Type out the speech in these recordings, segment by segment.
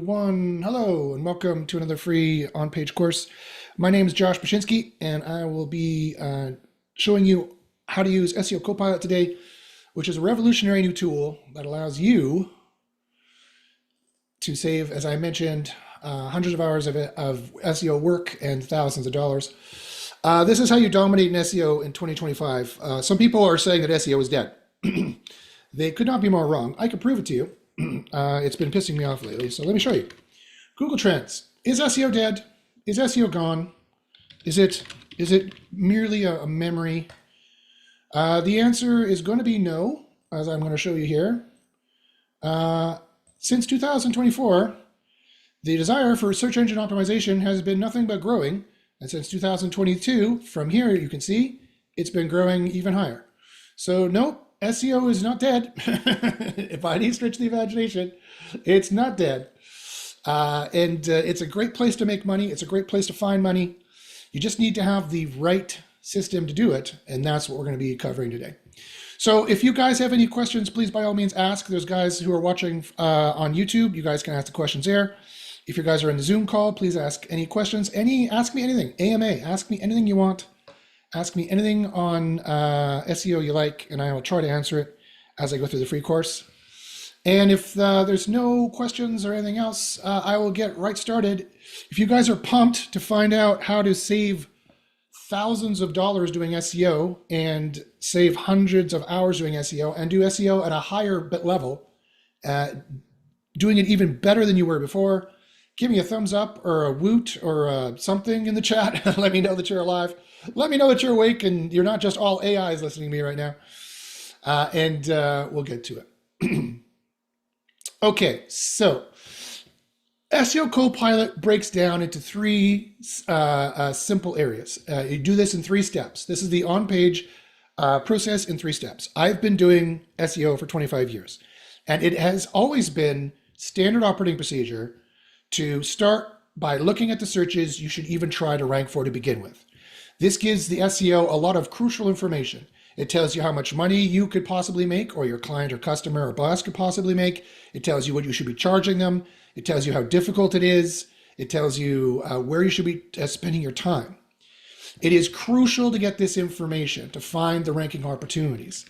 everyone. Hello, and welcome to another free on-page course. My name is Josh Bashinsky, and I will be showing you how to use SEO Copilot today, which is a revolutionary new tool that allows you to save, as I mentioned, hundreds of hours of SEO work and thousands of dollars. This is how you dominate in SEO in 2025. Some people are saying that SEO is dead. They could not be more wrong. I could prove it to you. It's been pissing me off lately, so let me show you. Google Trends. Is SEO dead? Is SEO gone? Is it merely a memory? The answer is going to be no, as I'm going to show you here. Since 2024, the desire for search engine optimization has been nothing but growing. And since 2022, from here you can see, it's been growing even higher. So nope, SEO is not dead. If I need to stretch the imagination, it's not dead. It's a great place to make money. It's a great place to find money. You just need to have the right system to do it. And that's what we're going to be covering today. So if you guys have any questions, please by all means ask. There's guys who are watching on YouTube. You guys can ask the questions there. If you guys are in the Zoom call, please ask any questions. Ask me anything. AMA, ask me anything you want. Ask me anything on SEO you like, and I will try to answer it as I go through the free course. And if there's no questions or anything else, I will get right started. If you guys are pumped to find out how to save thousands of dollars doing SEO and save hundreds of hours doing SEO and do SEO at a higher level, doing it even better than you were before, give me a thumbs up or a woot or something in the chat. Let me know that you're alive. Let me know that you're awake and you're not just all AIs listening to me right now. We'll get to it. Okay, so SEO Copilot breaks down into three simple areas. You do this in 3 steps. This is the on-page process in 3 steps. I've been doing SEO for 25 years, and it has always been standard operating procedure to start by looking at the searches you should even try to rank for to begin with. This gives the SEO a lot of crucial information. It tells you how much money you could possibly make, or your client or customer or boss could possibly make. It tells you what you should be charging them. It tells you how difficult it is. It tells you where you should be spending your time. It is crucial to get this information to find the ranking opportunities.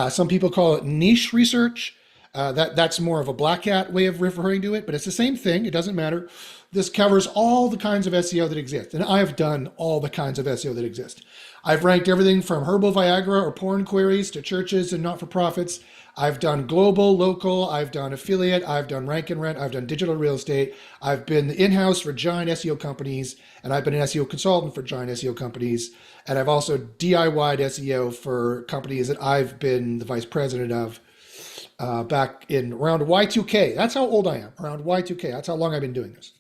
Some people call it niche research. That's more of a black hat way of referring to it, but it's the same thing. It doesn't matter. This covers all the kinds of SEO that exist, and I've done all the kinds of SEO that exist. I've ranked everything from herbal Viagra or porn queries to churches and not-for-profits. I've done global, local, I've done affiliate, I've done rank and rent, I've done digital real estate. I've been in-house for giant SEO companies, and I've been an SEO consultant for giant SEO companies. And I've also DIY'd SEO for companies that I've been the vice president of back in around Y2K. That's how old I am, around Y2K. That's how long I've been doing this.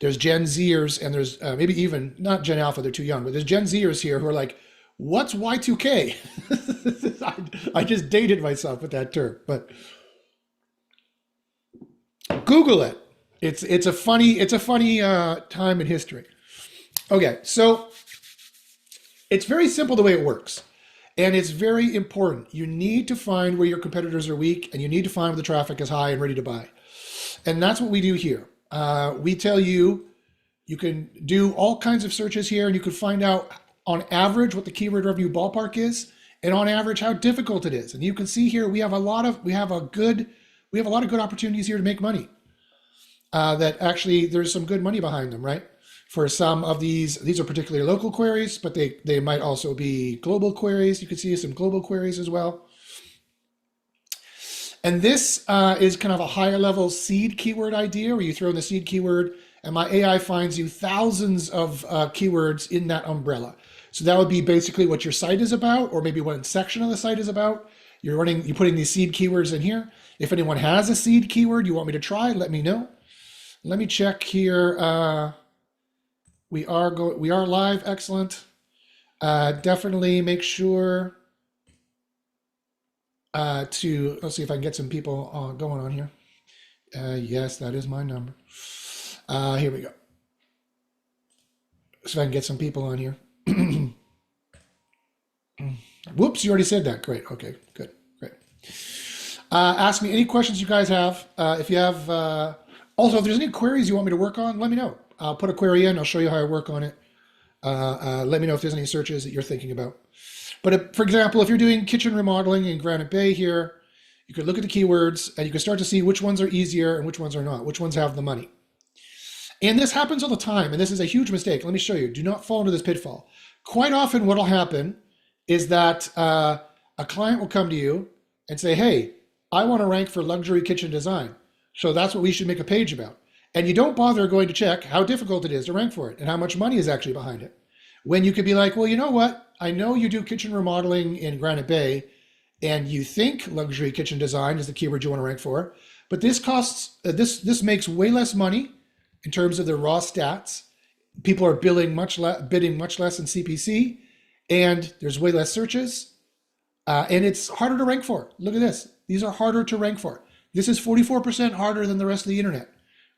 There's Gen Zers, and there's maybe even not Gen Alpha, they're too young, but there's Gen Zers here who are like, what's Y2K? I just dated myself with that term, but Google it. It's a funny time in history. Okay, so it's very simple the way it works. And it's very important. You need to find where your competitors are weak, and you need to find where the traffic is high and ready to buy. And that's what we do here. We tell you, you can do all kinds of searches here, and you can find out on average what the keyword revenue ballpark is, and on average how difficult it is. And you can see here we have a lot of good opportunities here to make money. That actually there's some good money behind them, right? For some of these are particularly local queries, but they might also be global queries. You can see some global queries as well. And this is kind of a higher level seed keyword idea where you throw in the seed keyword and my AI finds you thousands of keywords in that umbrella. So that would be basically what your site is about, or maybe one section of the site is about. You're putting these seed keywords in here. If anyone has a seed keyword you want me to try, let me know. Let me check here. We are live. Excellent. Definitely make sure let's see if I can get some people going on here. Yes, that is my number. Here we go. So if I can get some people on here. Whoops, you already said that. Great. Okay, good. Great. Ask me any questions you guys have. If you have, also, if there's any queries you want me to work on, let me know. I'll put a query in. I'll show you how I work on it. Let me know if there's any searches that you're thinking about. But if, for example, if you're doing kitchen remodeling in Granite Bay here, you could look at the keywords and you can start to see which ones are easier and which ones are not, which ones have the money. And this happens all the time, and this is a huge mistake. Let me show you. Do not fall into this pitfall. Quite often what will happen is that a client will come to you and say, hey, I want to rank for luxury kitchen design. So that's what we should make a page about. And you don't bother going to check how difficult it is to rank for it and how much money is actually behind it. When you could be like, well, you know what? I know you do kitchen remodeling in Granite Bay and you think luxury kitchen design is the keyword you want to rank for, but this costs, this makes way less money in terms of the raw stats. People are bidding much less in CPC, and there's way less searches, and it's harder to rank for. Look at this. These are harder to rank for. This is 44% harder than the rest of the internet.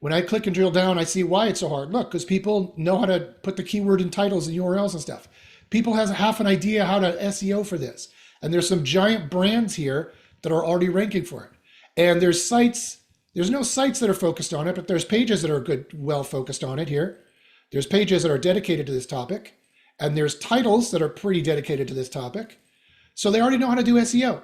When I click and drill down, I see why it's so hard. Look, because people know how to put the keyword in titles and URLs and stuff. People have half an idea how to SEO for this. And there's some giant brands here that are already ranking for it. And there's sites, there's no sites that are focused on it, but there's pages that are well focused on it here. There's pages that are dedicated to this topic. And there's titles that are pretty dedicated to this topic. So they already know how to do SEO.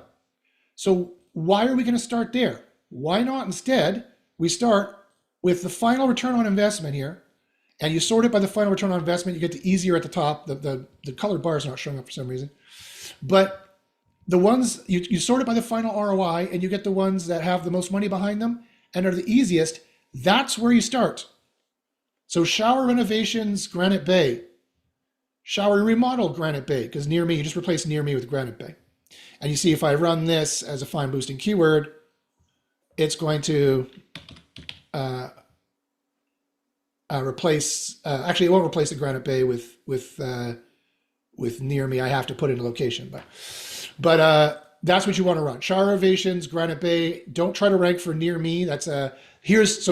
So why are we going to start there? Why not instead we start with the final return on investment here, and you sort it by the final return on investment. You get the easier at the top. The colored bar is not showing up for some reason. But the ones, you sort it by the final ROI, and you get the ones that have the most money behind them and are the easiest. That's where you start. So shower renovations, Granite Bay. Shower remodel, Granite Bay, because near me, you just replace near me with Granite Bay. And you see if I run this as a fine boosting keyword, it's going to replace, actually it won't replace the Granite Bay with near me. I have to put in a location, but that's what you want to run. Shower renovations, Granite Bay. Don't try to rank for near me. That's here's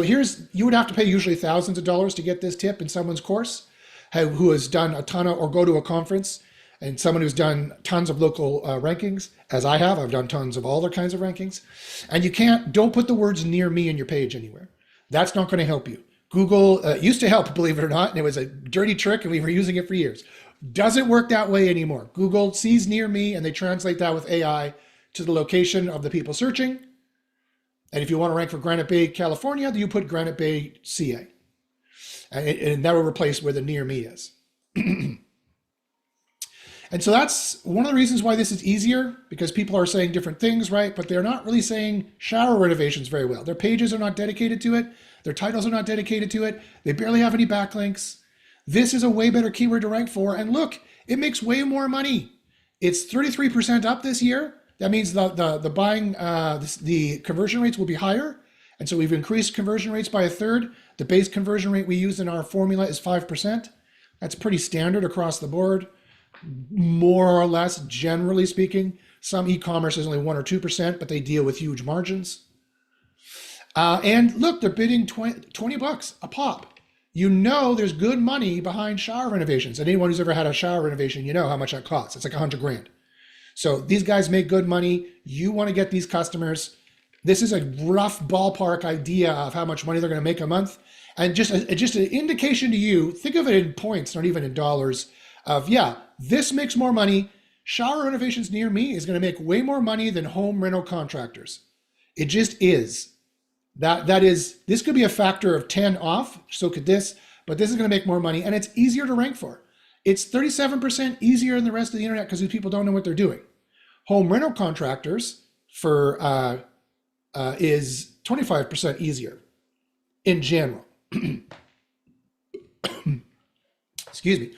you would have to pay usually thousands of dollars to get this tip in someone's course who has done a ton of, or go to a conference, and someone who's done tons of local rankings, as I have. I've done tons of all other kinds of rankings. And don't put the words near me in your page anywhere. That's not going to help you. Google used to help, believe it or not, and it was a dirty trick, and we were using it for years. Doesn't work that way anymore. Google sees near me, and they translate that with AI to the location of the people searching. And if you want to rank for Granite Bay, California, then you put Granite Bay, CA. And that will replace where the near me is. And so that's one of the reasons why this is easier, because people are saying different things, right? But they're not really saying shower renovations very well. Their pages are not dedicated to it. Their titles are not dedicated to it. They barely have any backlinks. This is a way better keyword to rank for. And look, it makes way more money. It's 33% up this year. That means the buying, the conversion rates will be higher. And so we've increased conversion rates by a third. The base conversion rate we use in our formula is 5%. That's pretty standard across the board. More or less, generally speaking. Some e-commerce is only 1 or 2%, but they deal with huge margins. And look, they're bidding 20 bucks a pop. You know there's good money behind shower renovations. And anyone who's ever had a shower renovation, you know how much that costs. It's like 100 grand. So these guys make good money. You want to get these customers. This is a rough ballpark idea of how much money they're going to make a month. And just an indication to you, think of it in points, not even in dollars, of, yeah, this makes more money. Shower renovations near me is going to make way more money than home rental contractors. It just is. This could be a factor of 10 off, so could this, but this is going to make more money, and it's easier to rank for. It's 37% easier than the rest of the internet because these people don't know what they're doing. Home rental contractors is 25% easier in general. Excuse me.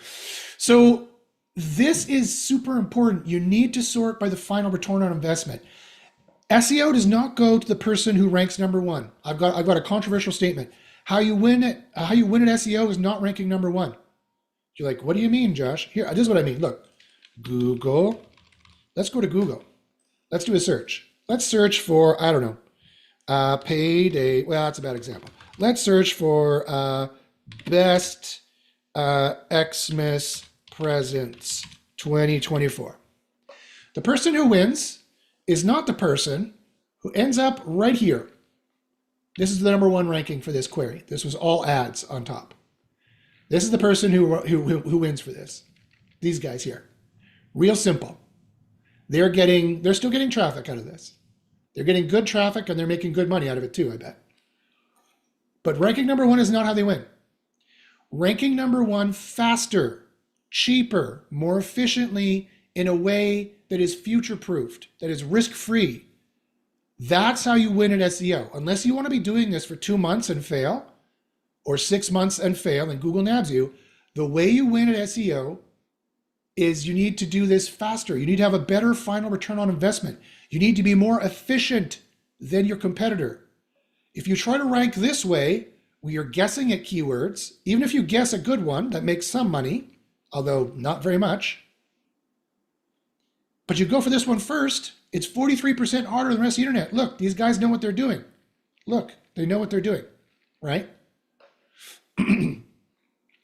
So this is super important. You need to sort by the final return on investment. SEO does not go to the person who ranks number one. I've got a controversial statement. How you win at SEO is not ranking number one. You're like, what do you mean, Josh? Here, this is what I mean. Look, Google. Let's go to Google. Let's do a search. Let's search for, I don't know, payday. Well, that's a bad example. Let's search for best Xmas presents 2024. The person who wins is not the person who ends up right here. This is the number one ranking for this query. This was all ads on top. This is the person who wins for this. These guys here. Real simple. They're still getting traffic out of this. They're getting good traffic and they're making good money out of it too, I bet. But ranking number one is not how they win. Ranking number one faster, cheaper, more efficiently, in a way that is future-proofed, that is risk-free. That's how you win at SEO. Unless you want to be doing this for 2 months and fail, or 6 months and fail, and Google nabs you, the way you win at SEO is you need to do this faster. You need to have a better final return on investment. You need to be more efficient than your competitor. If you try to rank this way, where you're guessing at keywords, even if you guess a good one that makes some money, although not very much, but you go for this one first, it's 43% harder than the rest of the internet. Look, these guys know what they're doing. Look, they know what they're doing, right?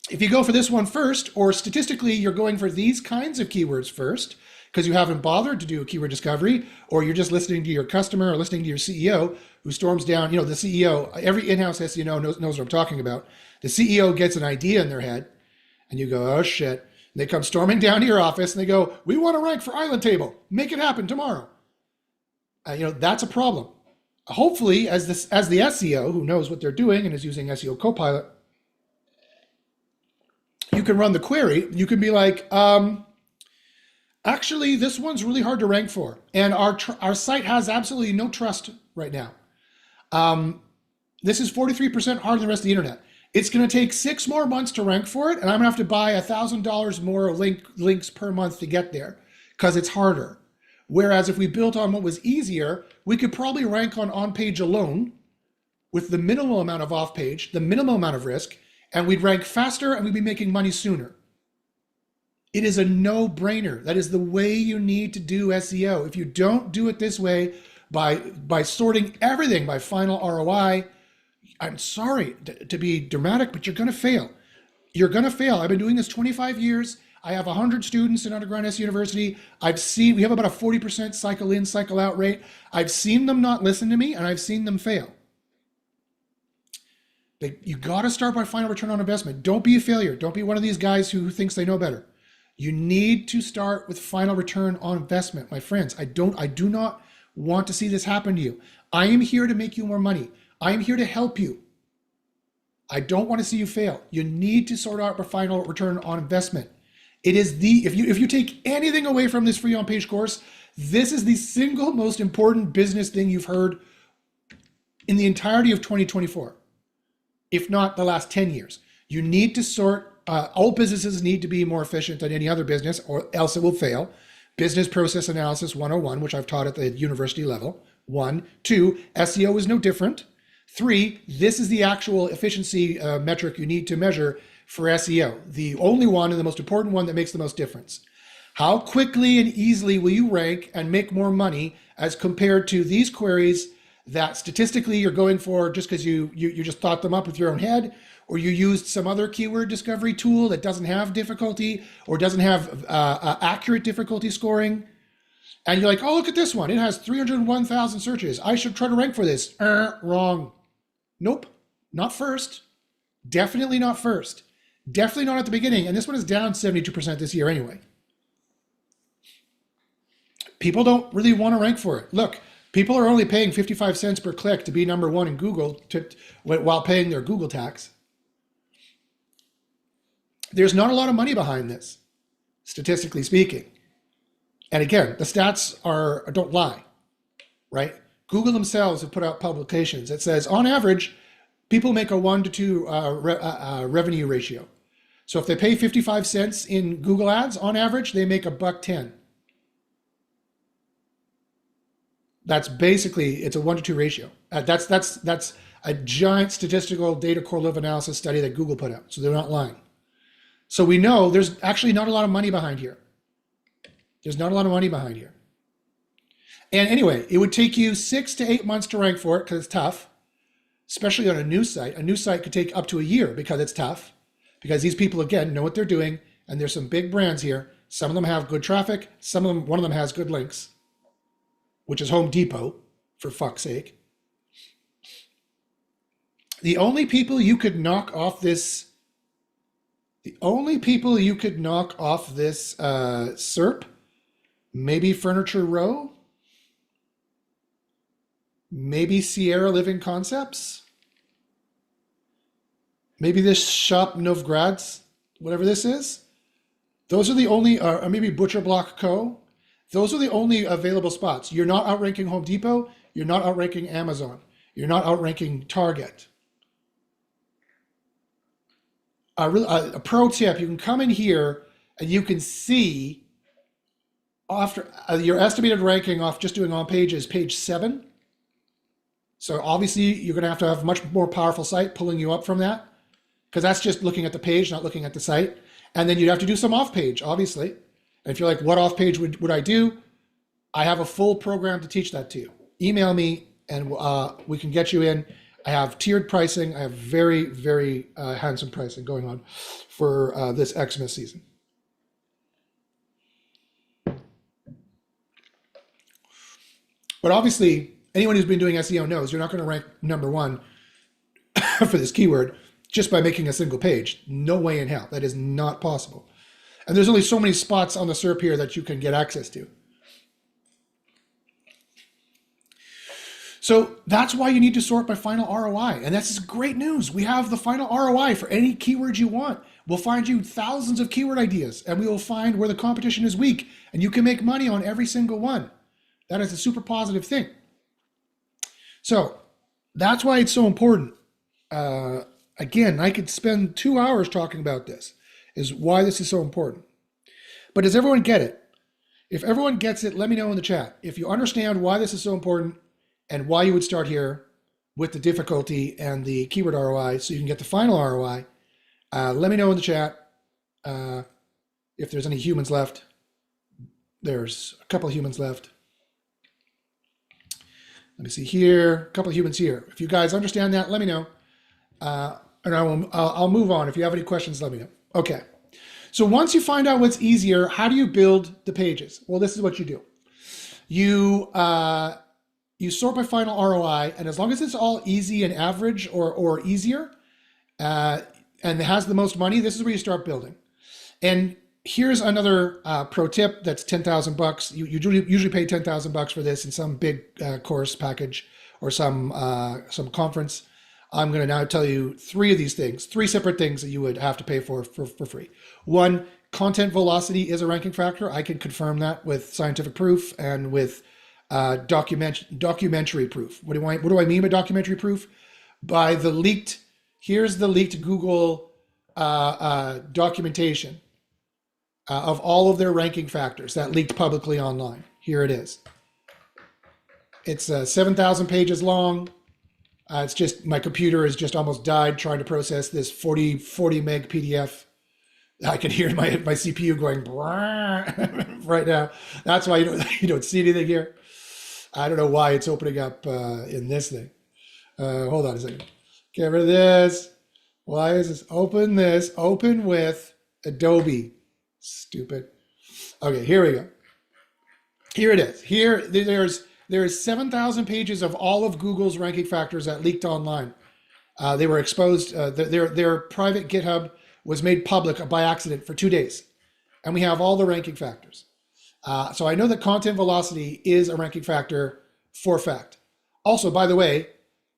If you go for this one first, or statistically you're going for these kinds of keywords first, because you haven't bothered to do a keyword discovery, or you're just listening to your customer or listening to your CEO who storms down, the CEO, every in-house SEO knows what I'm talking about. The CEO gets an idea in their head and you go, oh shit. And they come storming down to your office and they go, we want to rank for Island Table. Make it happen tomorrow. That's a problem. Hopefully, as the SEO who knows what they're doing and is using SEO Copilot, you can run the query. You can be like, actually, this one's really hard to rank for. And our site has absolutely no trust right now. This is 43% harder than the rest of the internet. It's going to take 6 more months to rank for it. And I'm going to have to buy $1,000 more links per month to get there because it's harder. Whereas if we built on what was easier, we could probably rank on Onpage alone with the minimal amount of off-page, the minimal amount of risk, and we'd rank faster and we'd be making money sooner. It is a no-brainer. That is the way you need to do SEO. If you don't do it this way, by sorting everything by final ROI, I'm sorry to be dramatic, but you're going to fail. You're going to fail. I've been doing this 25 years. I have 100 students in underground SEO University. We have about a 40% cycle in, cycle out rate. I've seen them not listen to me and I've seen them fail. You got to start by final return on investment. Don't be a failure. Don't be one of these guys who thinks they know better. You need to start with final return on investment, my friends. I do not want to see this happen to you. I am here to make you more money. I am here to help you. I don't want to see you fail. You need to sort out the final return on investment. It is if you take anything away from this free on-page course, this is the single most important business thing you've heard in the entirety of 2024, if not the last 10 years. You need to sort, all businesses need to be more efficient than any other business or else it will fail. Business Process Analysis 101, which I've taught at the university level. 1. 2, SEO is no different. 3, this is the actual efficiency metric you need to measure for SEO. The only one and the most important one that makes the most difference. How quickly and easily will you rank and make more money as compared to these queries that statistically you're going for just because you just thought them up with your own head, or you used some other keyword discovery tool that doesn't have difficulty or doesn't have accurate difficulty scoring. And you're like, oh, look at this one. It has 301,000 searches. I should try to rank for this. Wrong. Nope, not first. Definitely not first. Definitely not at the beginning. And this one is down 72% this year anyway. People don't really want to rank for it. Look, people are only paying 55 cents per click to be number one in Google while paying their Google tax. There's not a lot of money behind this, statistically speaking. And again, the stats don't lie, right? Google themselves have put out publications that says, on average, people make a 1 to 2 revenue ratio. So if they pay 55 cents in Google ads, on average, they make $1.10. That's basically, it's a 1 to 2 ratio. That's a giant statistical data correlative analysis study that Google put out. So they're not lying. So we know there's actually not a lot of money behind here. There's not a lot of money behind here. And anyway, it would take you 6 to 8 months to rank for it because it's tough, especially on a news site. A news site could take up to a year because it's tough, because these people, again, know what they're doing. And there's some big brands here. Some of them have good traffic. One of them has good links, which is Home Depot. for fuck's sake. The only people you could knock off this SERP, maybe Furniture Row, maybe Sierra Living Concepts, maybe this Shop Novgrad's, whatever this is. Those are the only, or maybe Butcher Block Co. Those are the only available spots. You're not outranking Home Depot. You're not outranking Amazon. You're not outranking Target. A pro tip, you can come in here and you can see after your estimated ranking off just doing Onpage is page 7. So obviously you're going to have a much more powerful site pulling you up from that, because that's just looking at the page, not looking at the site. And then you'd have to do some off page, obviously. And if you're like, what off page would I do? I have a full program to teach that to you. Email me and we can get you in. I have tiered pricing. I have very, very handsome pricing going on for this Xmas season. But obviously, anyone who's been doing SEO knows you're not going to rank number 1 for this keyword just by making a single page. No way in hell. That is not possible. And there's only so many spots on the SERP here that you can get access to. So that's why you need to sort by final ROI. And that's great news. We have the final ROI for any keyword you want. We'll find you thousands of keyword ideas, and we will find where the competition is weak, and you can make money on every single one. That is a super positive thing. So that's why it's so important. Again, I could spend 2 hours talking about this, is why this is so important. But does everyone get it? If everyone gets it, let me know in the chat. If you understand why this is so important and why you would start here with the difficulty and the keyword ROI so you can get the final ROI, let me know in the chat if there's any humans left. There's a couple of humans left. Let me see here, a couple of humans here. If you guys understand that, let me know. And I'll move on. If you have any questions, let me know. Okay. So once you find out what's easier, how do you build the pages? Well, this is what you do. You sort by final ROI, and as long as it's all easy and average or easier, and it has the most money, this is where you start building. And here's another pro tip that's $10,000. You usually pay $10,000 for this in some big course package or some conference. I'm going to now tell you 3 of these things, 3 separate things that you would have to pay for free. 1, content velocity is a ranking factor. I can confirm that with scientific proof and with documentary proof. What do I mean by documentary proof? By the leaked, here's the leaked Google documentation of all of their ranking factors that leaked publicly online. Here it is. It's 7,000 pages long. It's just, my computer has just almost died trying to process this 40 meg PDF. I can hear my CPU going right now. That's why you don't see anything here. I don't know why it's opening up in this thing. Hold on a second. Get rid of this. Why is this? Open with Adobe. Stupid. Okay, here we go. Here it is. Here, there's 7,000 pages of all of Google's ranking factors that leaked online. They were exposed. Their private GitHub was made public by accident for 2 days. And we have all the ranking factors. So I know that content velocity is a ranking factor for a fact. Also, by the way,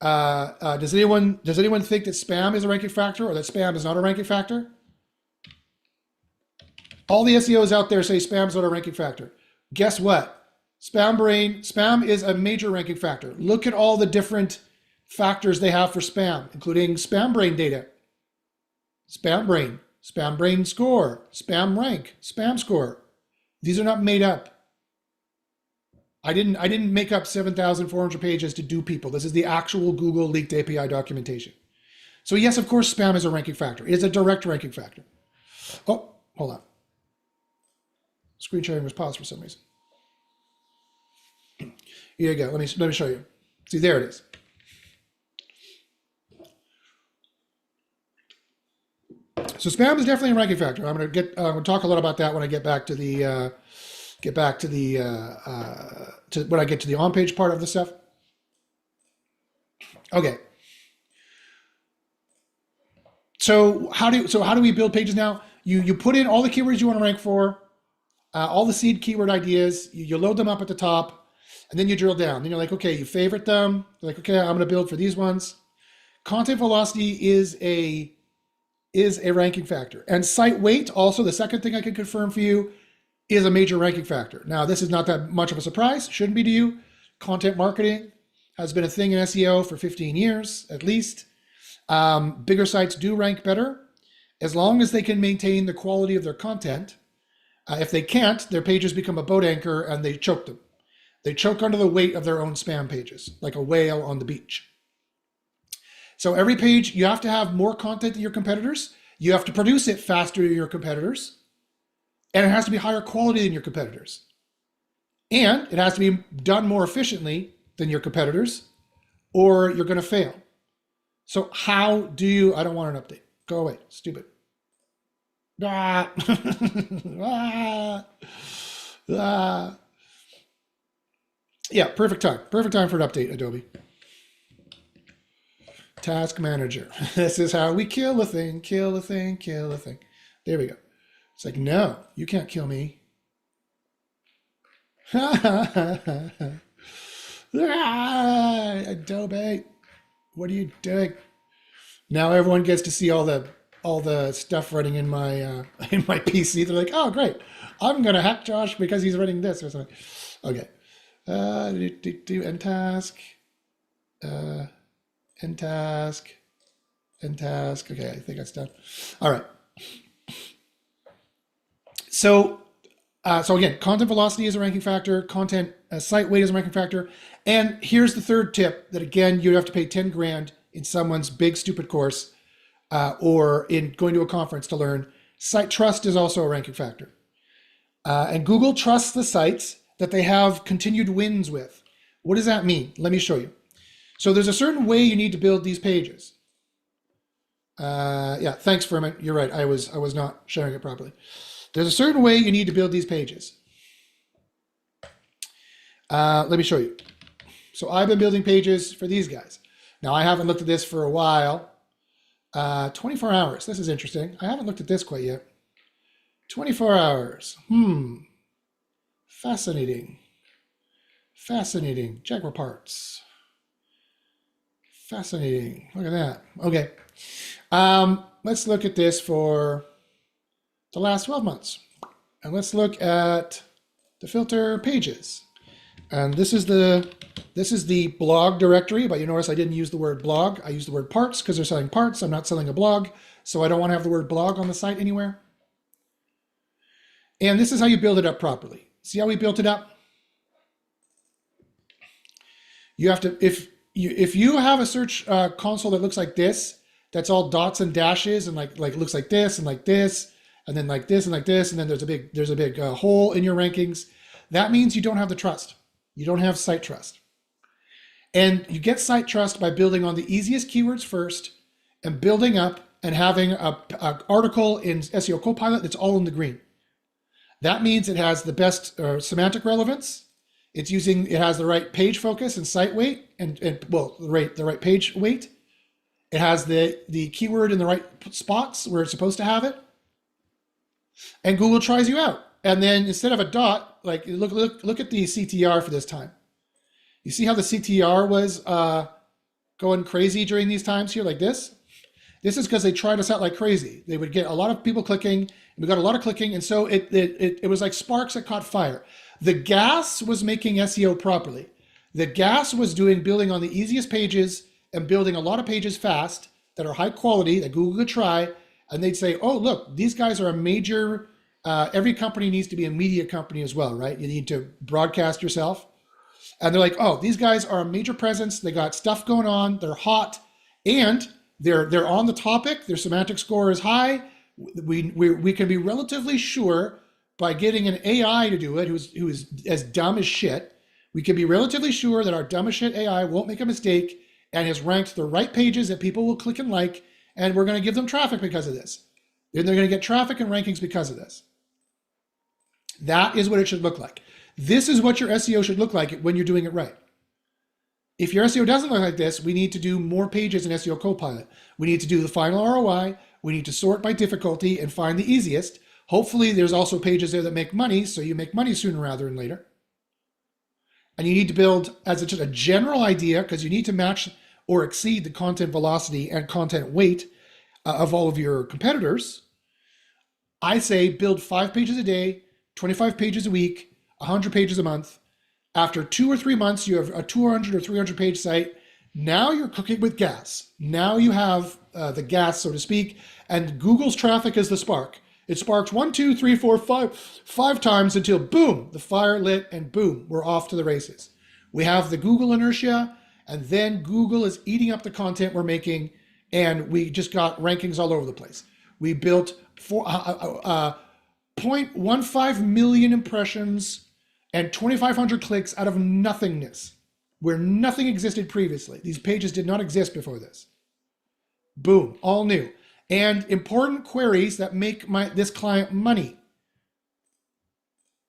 does anyone think that spam is a ranking factor or that spam is not a ranking factor? All the SEOs out there say spam is not a ranking factor. Guess what? Spam is a major ranking factor. Look at all the different factors they have for spam, including spam brain data, spam brain score, spam rank, spam score. These are not made up. I didn't make up 7,400 pages to do people. This is the actual Google leaked API documentation. So yes, of course, spam is a ranking factor. It is a direct ranking factor. Oh, hold on. Screen sharing was paused for some reason. Here you go. Let me show you. See, there it is. So spam is definitely a ranking factor. I'm going to talk a lot about that when I get back to the when I get to the on-page part of the stuff. Okay. So how do we build pages now? You put in all the keywords you want to rank for, all the seed keyword ideas. You load them up at the top, and then you drill down. Then you're like, okay, you favorite them. You're like, okay, I'm going to build for these ones. Content velocity is a ranking factor, and site weight, also the second thing I can confirm for you, is a major ranking factor. Now, this is not that much of a surprise. Shouldn't be to you. Content marketing has been a thing in SEO for 15 years at least. Bigger sites do rank better as long as they can maintain the quality of their content. If they can't, their pages become a boat anchor and they choke them. They choke under the weight of their own spam pages, like a whale on the beach. So every page, you have to have more content than your competitors. You have to produce it faster than your competitors. And it has to be higher quality than your competitors. And it has to be done more efficiently than your competitors, or you're going to fail. So how do you, I don't want an update. Go away, stupid. Ah. Ah. Ah. Yeah, perfect time. Perfect time for an update, Adobe. Task manager. This is how we kill a thing, kill a thing, kill a thing. There we go. It's like, no, you can't kill me. Adobe, what are you doing? Now everyone gets to see all the stuff running in my PC. They're like, oh great, I'm gonna hack Josh because he's running this or something. Okay, end task, end task, end task. Okay, I think that's done. All right. So again, content velocity is a ranking factor. Content site weight is a ranking factor. And here's the third tip that again you'd have to pay 10 grand in someone's big stupid course or in going to a conference to learn. Site trust is also a ranking factor. And Google trusts the sites that they have continued wins with. What does that mean? Let me show you. So there's a certain way you need to build these pages. Yeah, thanks, Furman. You're right. I was not sharing it properly. There's a certain way you need to build these pages. Let me show you. So I've been building pages for these guys. Now I haven't looked at this for a while. 24 hours. This is interesting. I haven't looked at this quite yet. 24 hours. Fascinating. Fascinating. Jaguar parts. Fascinating. Look at that. Okay. Let's look at this for the last 12 months. And let's look at the filter pages. And this is the blog directory, but you notice I didn't use the word blog. I used the word parts because they're selling parts. I'm not selling a blog, so I don't want to have the word blog on the site anywhere. And this is how you build it up properly. See how we built it up? You have to, if you have a search console that looks like this, that's all dots and dashes and like looks like this and like this, and then like this and like this, and then there's a big hole in your rankings. That means you don't have the trust. You don't have site trust. And you get site trust by building on the easiest keywords first and building up and having an article in SEO Copilot that's all in the green. That means it has the best semantic relevance. It has the right page focus and site weight and the right page weight. It has the keyword in the right spots where it's supposed to have it. And Google tries you out. And then instead of a dot, like look at the CTR for this time. You see how the CTR was going crazy during these times here like this? This is because they tried us out like crazy. They would get a lot of people clicking, and we got a lot of clicking, and so it was like sparks that caught fire. The gas was making SEO properly. The gas was building on the easiest pages and building a lot of pages fast that are high quality that Google could try, and they'd say, oh, look, these guys are a major, every company needs to be a media company as well, right? You need to broadcast yourself. And they're like, oh, these guys are a major presence. They got stuff going on. They're hot, and they're on the topic. Their semantic score is high. We can be relatively sure by getting an AI to do it, who is as dumb as shit. We can be relatively sure that our dumb as shit AI won't make a mistake and has ranked the right pages that people will click and like, and we're going to give them traffic because of this. Then they're going to get traffic and rankings because of this. That is what it should look like. This is what your SEO should look like when you're doing it right. If your SEO doesn't look like this, we need to do more pages in SEO Copilot. We need to do the final ROI. We need to sort by difficulty and find the easiest. Hopefully there's also pages there that make money, so you make money sooner rather than later. And you need to build as just a general idea, because you need to match or exceed the content velocity and content weight of all of your competitors. I say build 5 pages a day, 25 pages a week, 100 pages a month. After 2 or 3 months, you have a 200 or 300 page site. Now you're cooking with gas. Now you have the gas, so to speak, and Google's traffic is the spark. It sparks 1, 2, 3, 4, 5 times until boom, the fire lit, and boom, we're off to the races. We have the Google inertia, and then Google is eating up the content we're making, and we just got rankings all over the place. We built 0.15 million impressions and 2,500 clicks out of nothingness, where nothing existed previously. These pages did not exist before this. Boom, all new. And important queries that make this client money.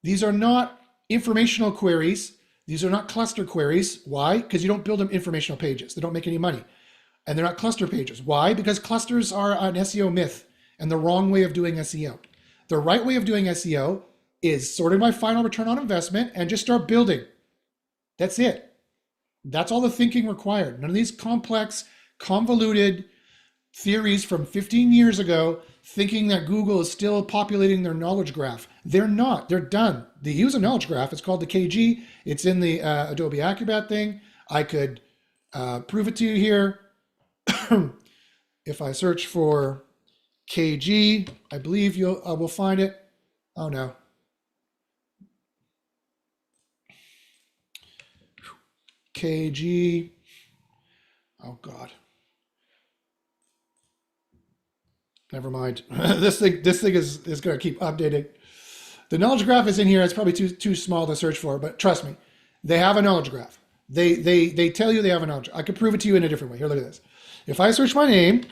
These are not informational queries. These are not cluster queries. Why? Because you don't build them informational pages. They don't make any money. And they're not cluster pages. Why? Because clusters are an SEO myth and the wrong way of doing SEO. The right way of doing SEO is sorting by final return on investment and just start building. That's it. That's all the thinking required. None of these complex, convoluted theories from 15 years ago thinking that Google is still populating their knowledge graph. They're not. They're done. They use a knowledge graph. It's called the KG. It's in the Adobe Acrobat thing. I could prove it to you here. If I search for KG, I believe we'll find it. Oh no. KG. Oh God. Never mind. This thing is going to keep updating. The knowledge graph is in here. It's probably too small to search for, but trust me, they have a knowledge graph. They tell you they have a knowledge. I could prove it to you in a different way. Here, look at this. If I search my name,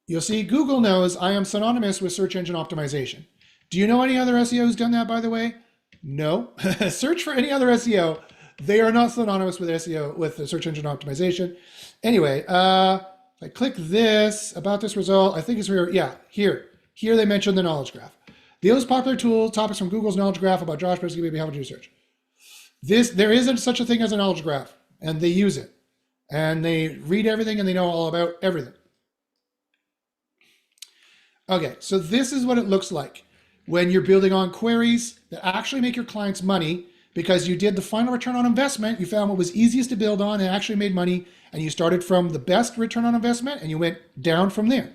you'll see Google knows I am synonymous with search engine optimization. Do you know any other SEO who's done that, by the way? No. Search for any other SEO. They are not synonymous with SEO, with the search engine optimization. Anyway, I click this, about this result, I think it's here, yeah, here. Here they mention the knowledge graph. The most popular tool, topics from Google's knowledge graph about Josh Brisky, maybe how to do research. There isn't such a thing as a knowledge graph, and they use it. And they read everything and they know all about everything. Okay, so this is what it looks like when you're building on queries that actually make your clients money because you did the final return on investment, you found what was easiest to build on and actually made money, and you started from the best return on investment and you went down from there.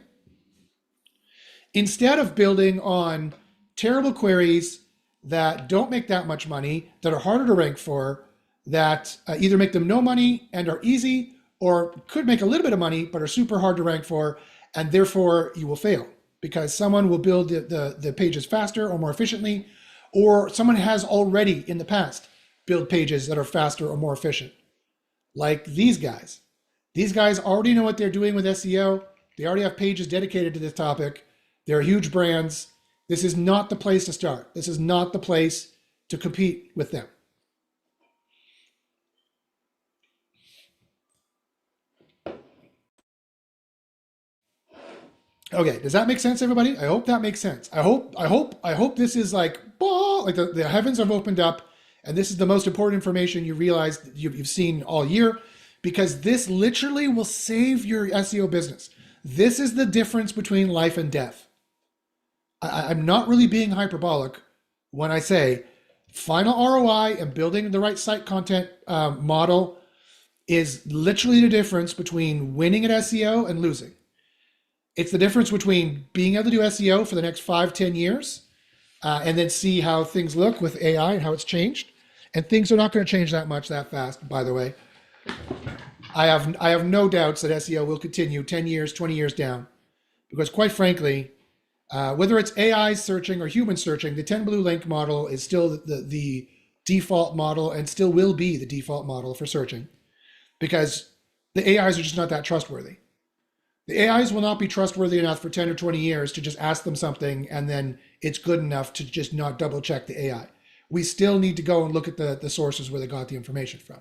Instead of building on terrible queries that don't make that much money, that are harder to rank for, that either make them no money and are easy, or could make a little bit of money but are super hard to rank for, and therefore you will fail because someone will build the pages faster or more efficiently, or someone has already in the past built pages that are faster or more efficient. Like these guys. These guys already know what they're doing with SEO. They already have pages dedicated to this topic. They're huge brands. This is not the place to start. This is not the place to compete with them. Okay, does that make sense, everybody? I hope that makes sense. I hope this is like the heavens have opened up, and this is the most important information you realize that you've seen all year, because this literally will save your SEO business. This is the difference between life and death. I'm not really being hyperbolic when I say final ROI and building the right site content model is literally the difference between winning at SEO and losing. It's the difference between being able to do SEO for the next 5-10 years and then see how things look with AI and how it's changed. And things are not going to change that much that fast, by the way. I have no doubts that SEO will continue 10 years, 20 years down. Because quite frankly, whether it's AI searching or human searching, the 10 blue link model is still the default model and still will be the default model for searching. Because the AIs are just not that trustworthy. The AIs will not be trustworthy enough for 10 or 20 years to just ask them something and then it's good enough to just not double check the AI. We still need to go and look at the sources where they got the information from.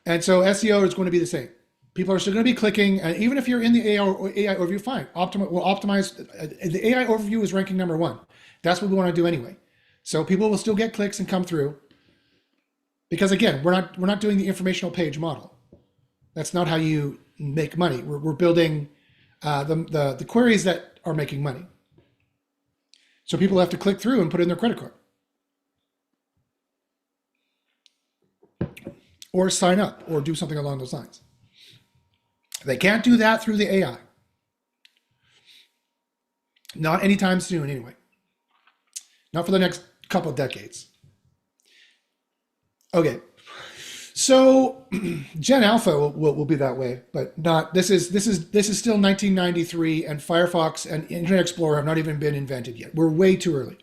And so SEO is going to be the same. People are still going to be clicking, and even if you're in the AI overview, fine. We'll optimize. The AI overview is ranking number 1. That's what we want to do anyway. So people will still get clicks and come through. Because again, we're not doing the informational page model. That's not how you make money. We're building the queries that are making money. So people have to click through and put in their credit card. Or sign up or do something along those lines. They can't do that through the AI. Not anytime soon anyway. Not for the next couple of decades. Okay. So Gen Alpha will be that way, but not. This is still 1993, and Firefox and Internet Explorer have not even been invented yet. We're way too early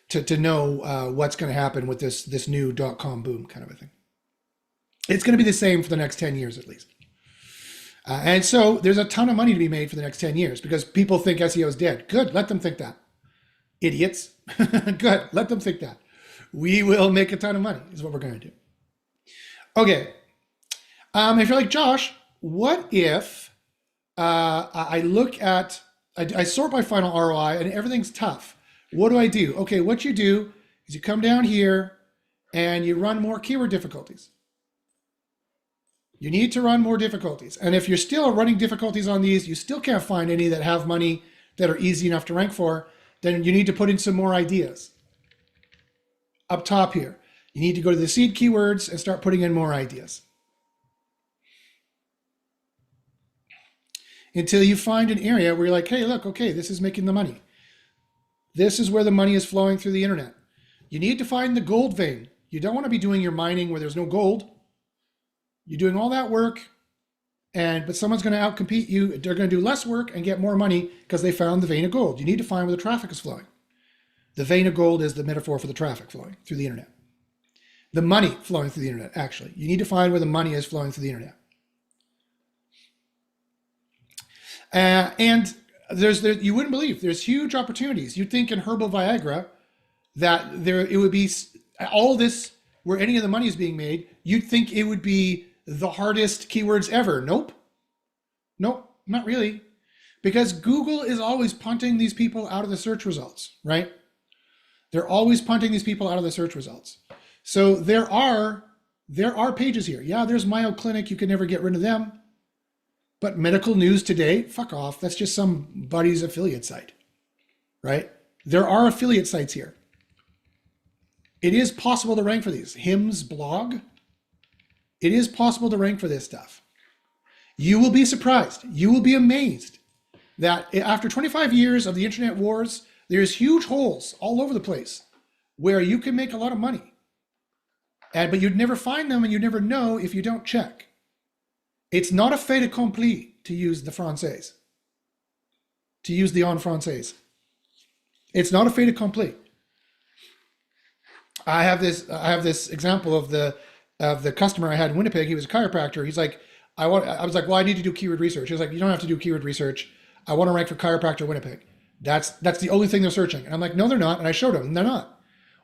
to know what's going to happen with this new .com boom kind of a thing. It's going to be the same for the next 10 years at least. And so there's a ton of money to be made for the next 10 years because people think SEO is dead. Good, let them think that. Idiots. Good, let them think that. We will make a ton of money is what we're going to do. Okay. If you're like, Josh, what if I look at, I sort by final ROI and everything's tough. What do I do? Okay, what you do is you come down here and you run more keyword difficulties. You need to run more difficulties. And if you're still running difficulties on these, you still can't find any that have money that are easy enough to rank for, then you need to put in some more ideas. Up top here, you need to go to the seed keywords and start putting in more ideas. Until you find an area where you're like, hey, look, okay, this is making the money. This is where the money is flowing through the internet. You need to find the gold vein. You don't want to be doing your mining where there's no gold. You're doing all that work, but someone's going to outcompete you. They're going to do less work and get more money because they found the vein of gold. You need to find where the traffic is flowing. The vein of gold is the metaphor for the traffic flowing through the internet. The money flowing through the internet, actually. You need to find where the money is flowing through the internet. And you wouldn't believe, there's huge opportunities. You'd think in herbal Viagra that it would be all this, where any of the money is being made, you'd think it would be the hardest keywords ever. Nope, not really. Because Google is always punting these people out of the search results, right? They're always punting these people out of the search results. So there are pages here. Yeah, there's Mayo Clinic. You can never get rid of them. But Medical News Today, fuck off. That's just somebody's affiliate site, right? There are affiliate sites here. It is possible to rank for these. HIMS blog. It is possible to rank for this stuff. You will be surprised. You will be amazed that after 25 years of the internet wars, there's huge holes all over the place where you can make a lot of money. But you'd never find them and you'd never know if you don't check. It's not a fait accompli to use the Français, to use the en Français. It's not a fait accompli. I have this example of the customer I had in Winnipeg. He was a chiropractor. He's like, I was like, well, I need to do keyword research. He was like, you don't have to do keyword research. I want to rank for chiropractor Winnipeg. That's the only thing they're searching. And I'm like, no, they're not. And I showed him, and they're not.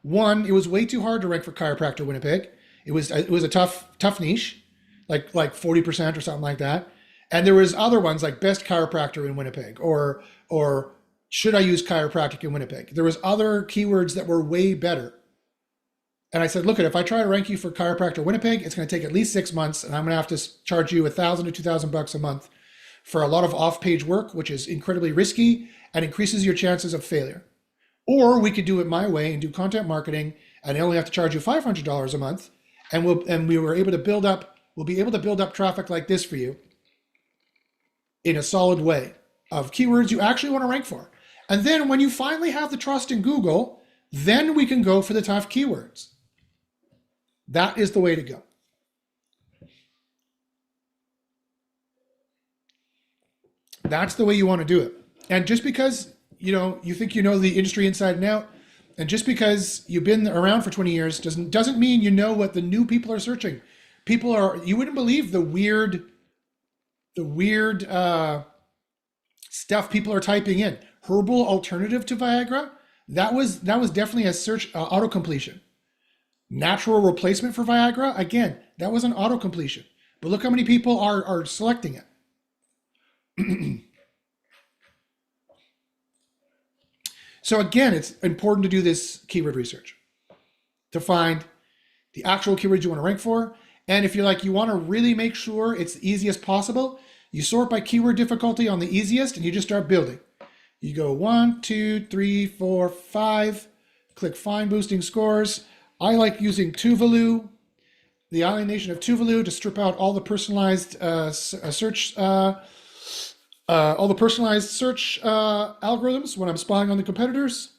One, it was way too hard to rank for chiropractor Winnipeg. It was a tough niche, like 40% or something like that. And there was other ones like best chiropractor in Winnipeg or should I use chiropractic in Winnipeg? There was other keywords that were way better. And I said, look, if I try to rank you for chiropractor Winnipeg, it's going to take at least 6 months, and I'm going to have to charge you $1,000 to $2,000 a month for a lot of off-page work, which is incredibly risky and increases your chances of failure. Or we could do it my way and do content marketing, and I only have to charge you $500 a month, and we'll be able to build up traffic like this for you in a solid way of keywords you actually want to rank for. And then when you finally have the trust in Google, then we can go for the tough keywords. That is the way to go. That's the way you want to do it. And just because you think you know the industry inside and out, and just because you've been around for 20 years doesn't mean you know what the new people are searching. You wouldn't believe the weird stuff people are typing in. Herbal alternative to Viagra. That was definitely a search auto completion. Natural replacement for Viagra, again, that was an auto completion. But look how many people are selecting it. So again, it's important to do this keyword research to find the actual keywords you want to rank for. And if you're like, you want to really make sure it's the easiest possible, you sort by keyword difficulty on the easiest and you just start building. You go 1, 2, 3, 4, 5, click find boosting scores. I like using Tuvalu, the island nation of Tuvalu, to strip out all the personalized search algorithms when I'm spying on the competitors.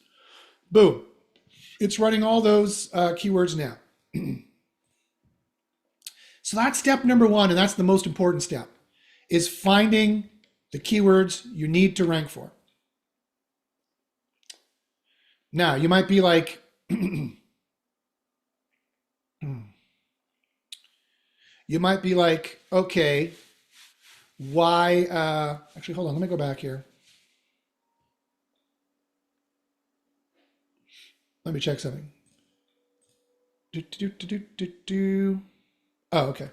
Boom. It's running all those keywords now. So that's step number 1, and that's the most important step, is finding the keywords you need to rank for. Now, you might be like, okay, why, actually, hold on, let me go back here. Let me check something. Oh, okay.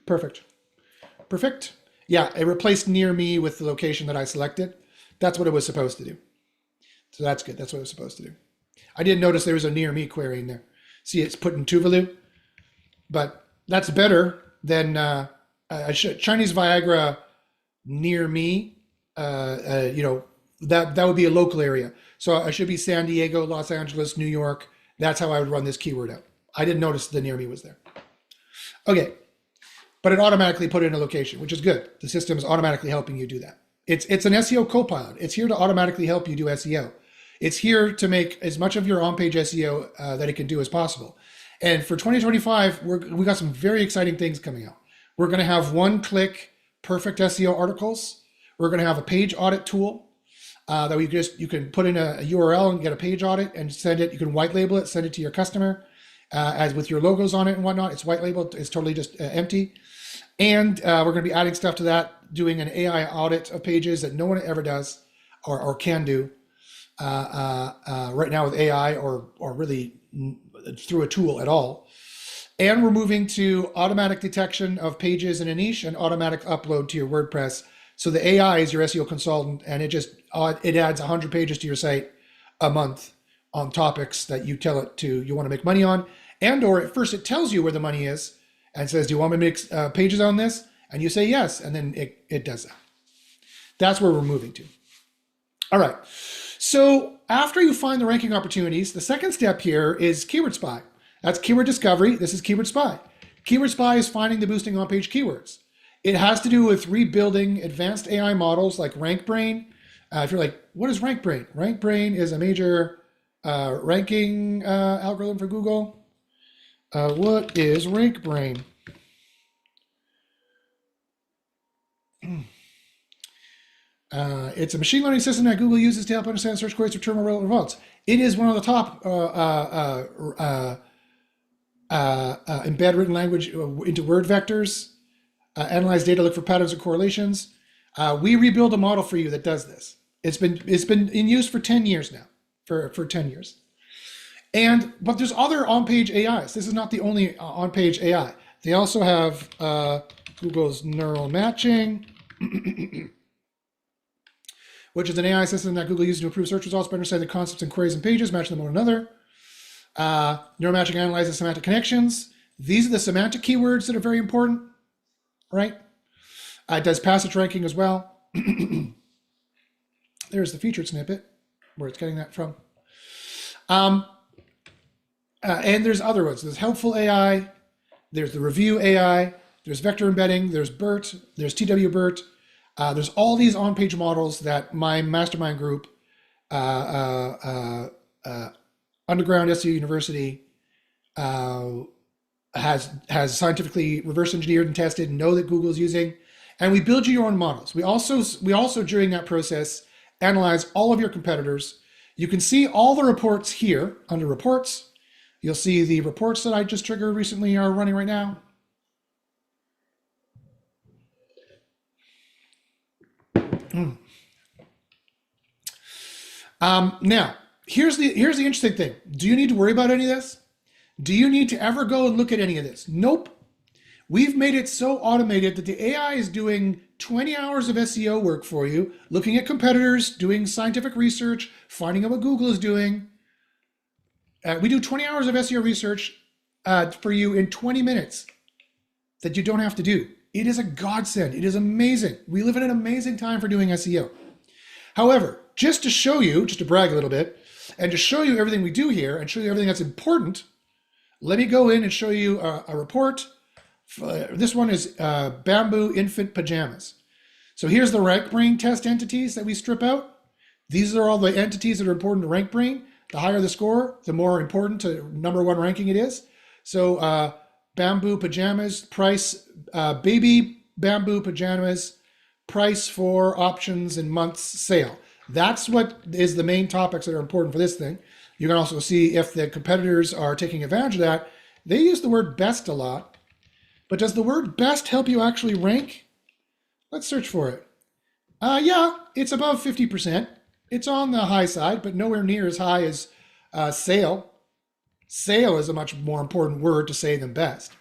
Perfect. Yeah, it replaced near me with the location that I selected. That's what it was supposed to do. So that's good. That's what it was supposed to do. I didn't notice there was a near me query in there. See, it's put in Tuvalu, but that's better than Chinese Viagra near me. That would be a local area. So I should be San Diego, Los Angeles, New York. That's how I would run this keyword out. I didn't notice the near me was there. Okay, but it automatically put it in a location, which is good. The system is automatically helping you do that. It's an SEO co-pilot. It's here to automatically help you do SEO. It's here to make as much of your on-page SEO that it can do as possible. And for 2025, we got some very exciting things coming out. We're going to have one-click perfect SEO articles. We're going to have a page audit tool that you can put in a URL and get a page audit and send it. You can white label it, send it to your customer. As with your logos on it and whatnot. It's white labeled, it's totally just empty. And we're going to be adding stuff to that, doing an AI audit of pages that no one ever does or can do right now with AI or really through a tool at all. And we're moving to automatic detection of pages in a niche and automatic upload to your WordPress. So the AI is your SEO consultant, and it adds 100 pages to your site a month on topics that you tell it you want to make money on, or at first it tells you where the money is and says, do you want me to make pages on this? And you say yes, and then it does that. That's where we're moving to. All right, so after you find the ranking opportunities, the second step here is Keyword Spy. That's keyword discovery. This is Keyword Spy. Keyword Spy is finding the boosting on-page keywords. It has to do with rebuilding advanced AI models like RankBrain. If you're like, what is RankBrain? RankBrain is a major ranking algorithm for Google. What is RankBrain? It's a machine learning system that Google uses to help understand search queries to determine relevant results. It is one of the top embed written language into word vectors, analyze data, look for patterns and correlations. We rebuild a model for you that does this. It's been in use for 10 years now. For 10 years. But there's other on-page AIs. This is not the only on-page AI. They also have Google's neural matching, which is an AI system that Google uses to improve search results by understanding the concepts and queries in pages, match them one another. Neural matching analyzes semantic connections. These are the semantic keywords that are very important, right? It does passage ranking as well. There's the featured snippet, where it's getting that from. And there's other ones. There's helpful AI, there's the review AI, there's vector embedding, there's BERT, there's TW-BERT. There's all these on-page models that my mastermind group, Underground SEO University, has scientifically reverse engineered and tested and know that Google's using. And we build you your own models. We also during that process analyze all of your competitors. You can see all the reports here under reports. You'll see the reports that I just triggered recently are running right now. Now, here's the interesting thing. Do you need to worry about any of this? Do you need to ever go and look at any of this? Nope. We've made it so automated that the AI is doing 20 hours of SEO work for you, looking at competitors, doing scientific research, finding out what Google is doing. We do 20 hours of SEO research for you in 20 minutes that you don't have to do. It is a godsend. It is amazing. We live in an amazing time for doing SEO. However, just to show you, just to brag a little bit, and to show you everything we do here and show you everything that's important, let me go in and show you a report. This one is bamboo infant pajamas. So here's the RankBrain test entities that we strip out. These are all the entities that are important to RankBrain. The higher the score, the more important to #1 ranking it is. So bamboo pajamas, price, baby bamboo pajamas, price for options and months sale. That's what is the main topics that are important for this thing. You can also see if the competitors are taking advantage of that. They use the word best a lot, but does the word best help you actually rank? Let's search for it. Yeah, it's above 50%. It's on the high side, but nowhere near as high as sale. Sale is a much more important word to say than best.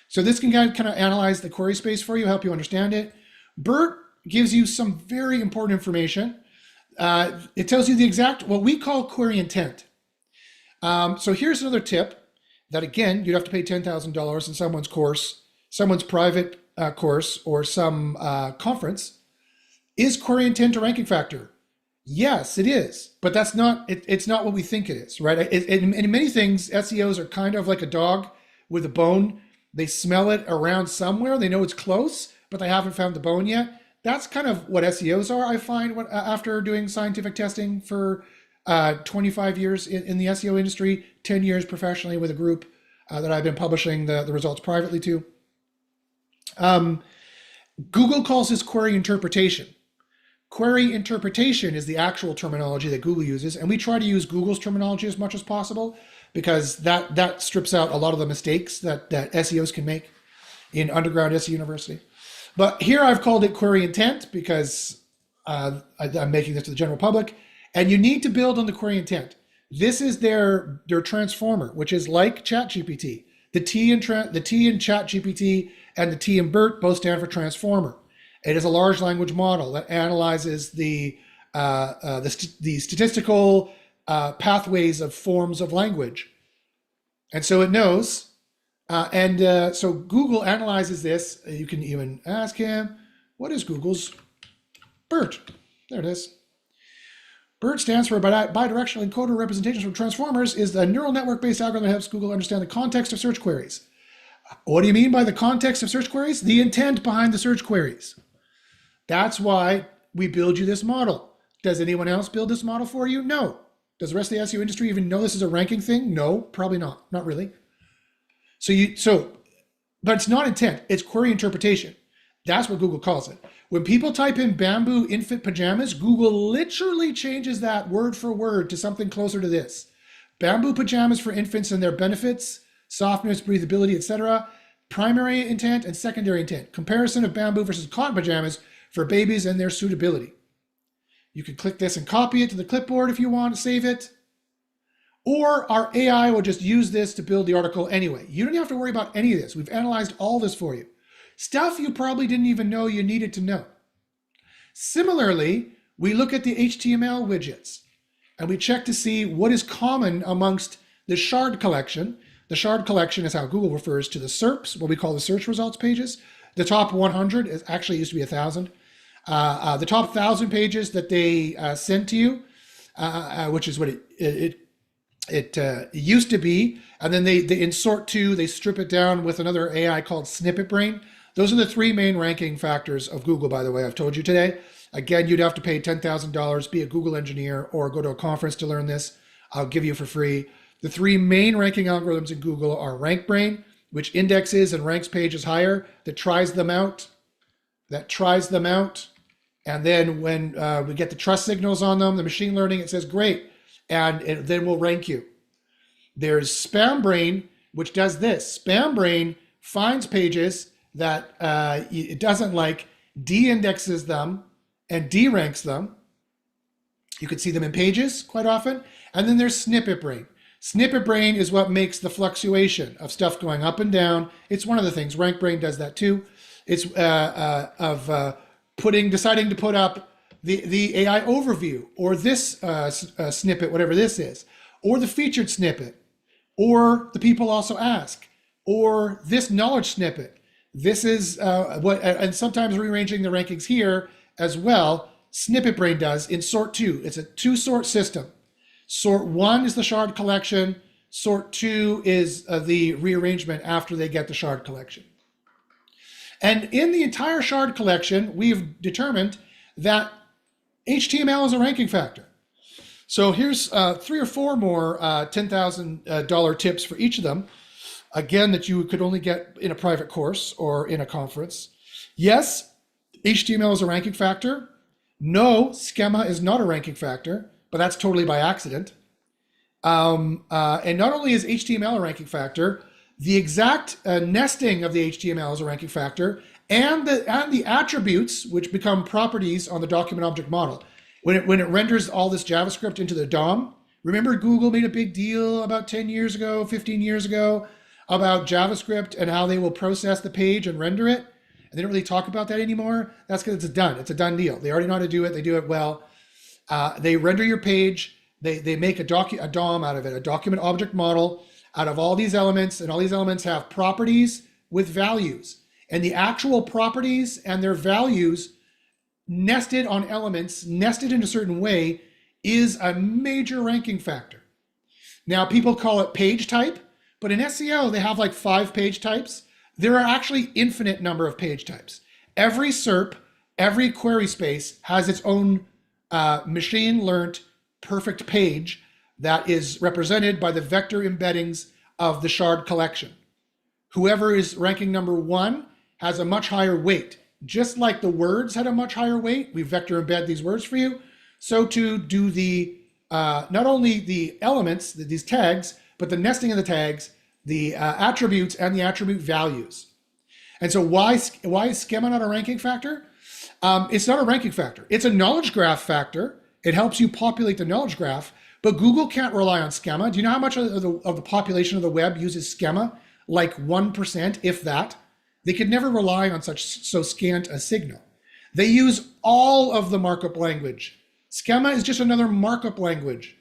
So this can kind of analyze the query space for you, help you understand it. BERT gives you some very important information. It tells you the exact, what we call query intent. So here's another tip that, again, you'd have to pay $10,000 in someone's course, someone's private course, or some conference. Is query intent a ranking factor? Yes, it is, but that's not. It's not what we think it is, right? In many things, SEOs are kind of like a dog with a bone. They smell it around somewhere. They know it's close, but they haven't found the bone yet. That's kind of what SEOs are, I find, after doing scientific testing for 25 years in the SEO industry, 10 years professionally with a group that I've been publishing the results privately to. Google calls this query interpretation. Query interpretation is the actual terminology that Google uses, and we try to use Google's terminology as much as possible because that strips out a lot of the mistakes that SEOs can make in underground SEO university. But here I've called it query intent because I'm making this to the general public, and you need to build on the query intent. This is their transformer, which is like ChatGPT. The T in ChatGPT and the T in BERT both stand for transformer. It is a large language model that analyzes the statistical pathways of forms of language. And so it knows. So Google analyzes this. You can even ask him, what is Google's BERT? There it is. BERT stands for Bidirectional Encoder Representations from Transformers, is the neural network-based algorithm that helps Google understand the context of search queries. What do you mean by the context of search queries? The intent behind the search queries. That's why we build you this model. Does anyone else build this model for you? No. Does the rest of the SEO industry even know this is a ranking thing? No, probably not. Not really. But it's not intent. It's query interpretation. That's what Google calls it. When people type in bamboo infant pajamas, Google literally changes that word for word to something closer to this. Bamboo pajamas for infants and their benefits, softness, breathability, etc. Primary intent and secondary intent. Comparison of bamboo versus cotton pajamas for babies and their suitability. You can click this and copy it to the clipboard if you want to save it. Or our AI will just use this to build the article anyway. You don't have to worry about any of this. We've analyzed all this for you. Stuff you probably didn't even know you needed to know. Similarly, we look at the HTML widgets and we check to see what is common amongst the shard collection. The shard collection is how Google refers to the SERPs, what we call the search results pages. The top 100 is actually used to be 1,000. The top 1,000 pages that they send to you, which is what it used to be, and then they in sort 2 they strip it down with another AI called Snippet Brain. Those are the 3 main ranking factors of Google, by the way, I've told you today. Again, you'd have to pay $10,000, be a Google engineer, or go to a conference to learn this. I'll give you for free. The 3 main ranking algorithms in Google are RankBrain, which indexes and ranks pages higher, that tries them out, and then when we get the trust signals on them, the machine learning, it says great, and then we'll rank you. There's SpamBrain, which does this. SpamBrain finds pages that it doesn't like, de-indexes them, and de-ranks them. You can see them in pages quite often. And then there's Snippet Brain. Snippet brain is what makes the fluctuation of stuff going up and down. It's one of the things. Rank brain does that too. It's deciding to put up the AI overview, or this snippet, whatever this is, or the featured snippet, or the people also ask, or this knowledge snippet. This is and sometimes rearranging the rankings here as well. Snippet brain does in sort 2. It's a 2-sort system. Sort 1 is the shard collection. Sort 2 is the rearrangement after they get the shard collection. And in the entire shard collection, we've determined that HTML is a ranking factor. So here's 3 or 4 more $10,000 tips for each of them. Again, that you could only get in a private course or in a conference. Yes, HTML is a ranking factor. No, schema is not a ranking factor, but that's totally by accident. And not only is HTML a ranking factor, the exact nesting of the HTML is a ranking factor, and the attributes, which become properties on the document object model. When it renders all this JavaScript into the DOM, remember Google made a big deal about 10 years ago, 15 years ago, about JavaScript and how they will process the page and render it? And they don't really talk about that anymore. That's because it's done. It's a done deal. They already know how to do it. They do it well. They render your page. They make a DOM out of it, a document object model, out of all these elements, and all these elements have properties with values. And the actual properties and their values nested on elements, nested in a certain way, is a major ranking factor. Now, people call it page type, but in SEO, they have like 5 page types. There are actually infinite number of page types. Every SERP, every query space has its own machine learned perfect page that is represented by the vector embeddings of the shard collection. Whoever is ranking number 1 has a much higher weight. Just like the words had a much higher weight, we vector embed these words for you, so too do the, not only the elements, these tags, but the nesting of the tags, the attributes, and the attribute values. And so why is schema not a ranking factor? It's not a ranking factor. It's a knowledge graph factor. It helps you populate the knowledge graph, but Google can't rely on schema. Do you know how much of the population of the web uses schema? Like 1%, if that. They could never rely on so scant a signal. They use all of the markup language. Schema is just another markup language.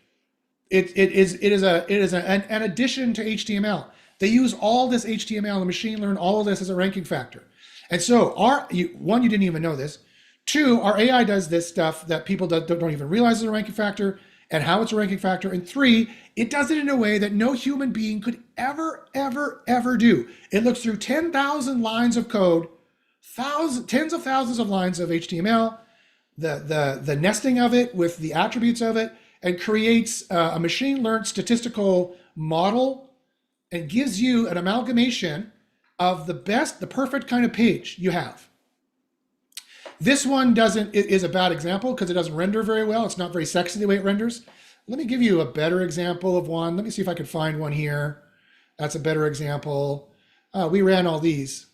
It is an addition to HTML. They use all this HTML and machine learn all of this as a ranking factor. And so one, you didn't even know this. 2, our AI does this stuff that people don't even realize is a ranking factor and how it's a ranking factor. And 3, it does it in a way that no human being could ever, ever, ever do. It looks through 10,000 lines of code, tens of thousands of lines of HTML, the nesting of it with the attributes of it, and creates a machine learned statistical model and gives you an amalgamation of the perfect kind of page you have. This one is a bad example because it doesn't render very well. It's not very sexy the way it renders. Let me give you a better example of one. Let me see if I can find one here. That's a better example. We ran all these.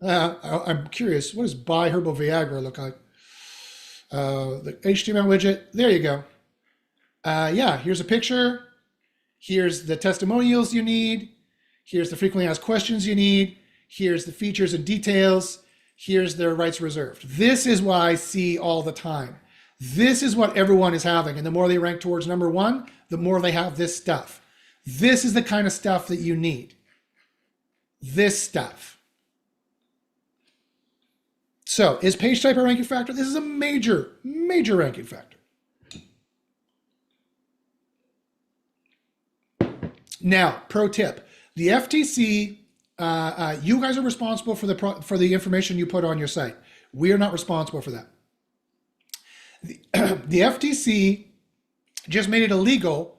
I'm curious, what does Buy Herbal Viagra look like? The HTML widget, there you go. Yeah, here's a picture. Here's the testimonials you need. Here's the frequently asked questions you need. Here's the features and details. Here's their rights reserved. This is what I see all the time. This is what everyone is having. And the more they rank towards number 1, the more they have this stuff. This is the kind of stuff that you need. This stuff. So is page type a ranking factor? This is a major, major ranking factor. Now, pro tip. The FTC, you guys are responsible for the information you put on your site. We are not responsible for that. The FTC just made it illegal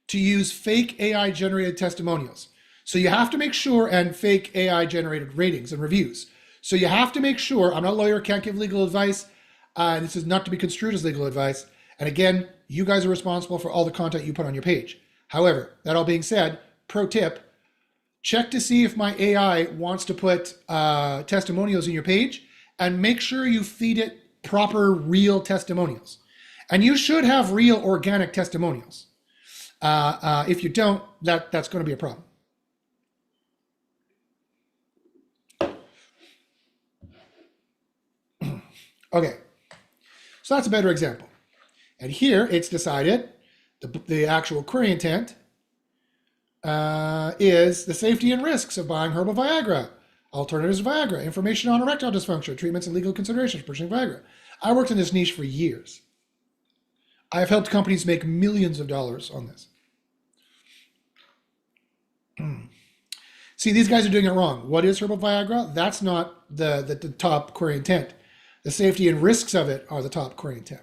to use fake AI generated testimonials. So you have to make sure, and fake AI generated ratings and reviews. So you have to make sure, I'm not a lawyer, can't give legal advice. This is not to be construed as legal advice. And again, you guys are responsible for all the content you put on your page. However, that all being said, pro tip, check to see if my AI wants to put testimonials in your page, and make sure you feed it proper real testimonials. And you should have real organic testimonials. If you don't, that's going to be a problem. Okay, so that's a better example. And here it's decided the actual query intent is the safety and risks of buying herbal Viagra, alternatives to Viagra, information on erectile dysfunction, treatments and legal considerations for purchasing Viagra. I worked in this niche for years. I've helped companies make millions of dollars on this. See, these guys are doing it wrong. What is herbal Viagra? That's not the top query intent. The safety and risks of it are the top query intent.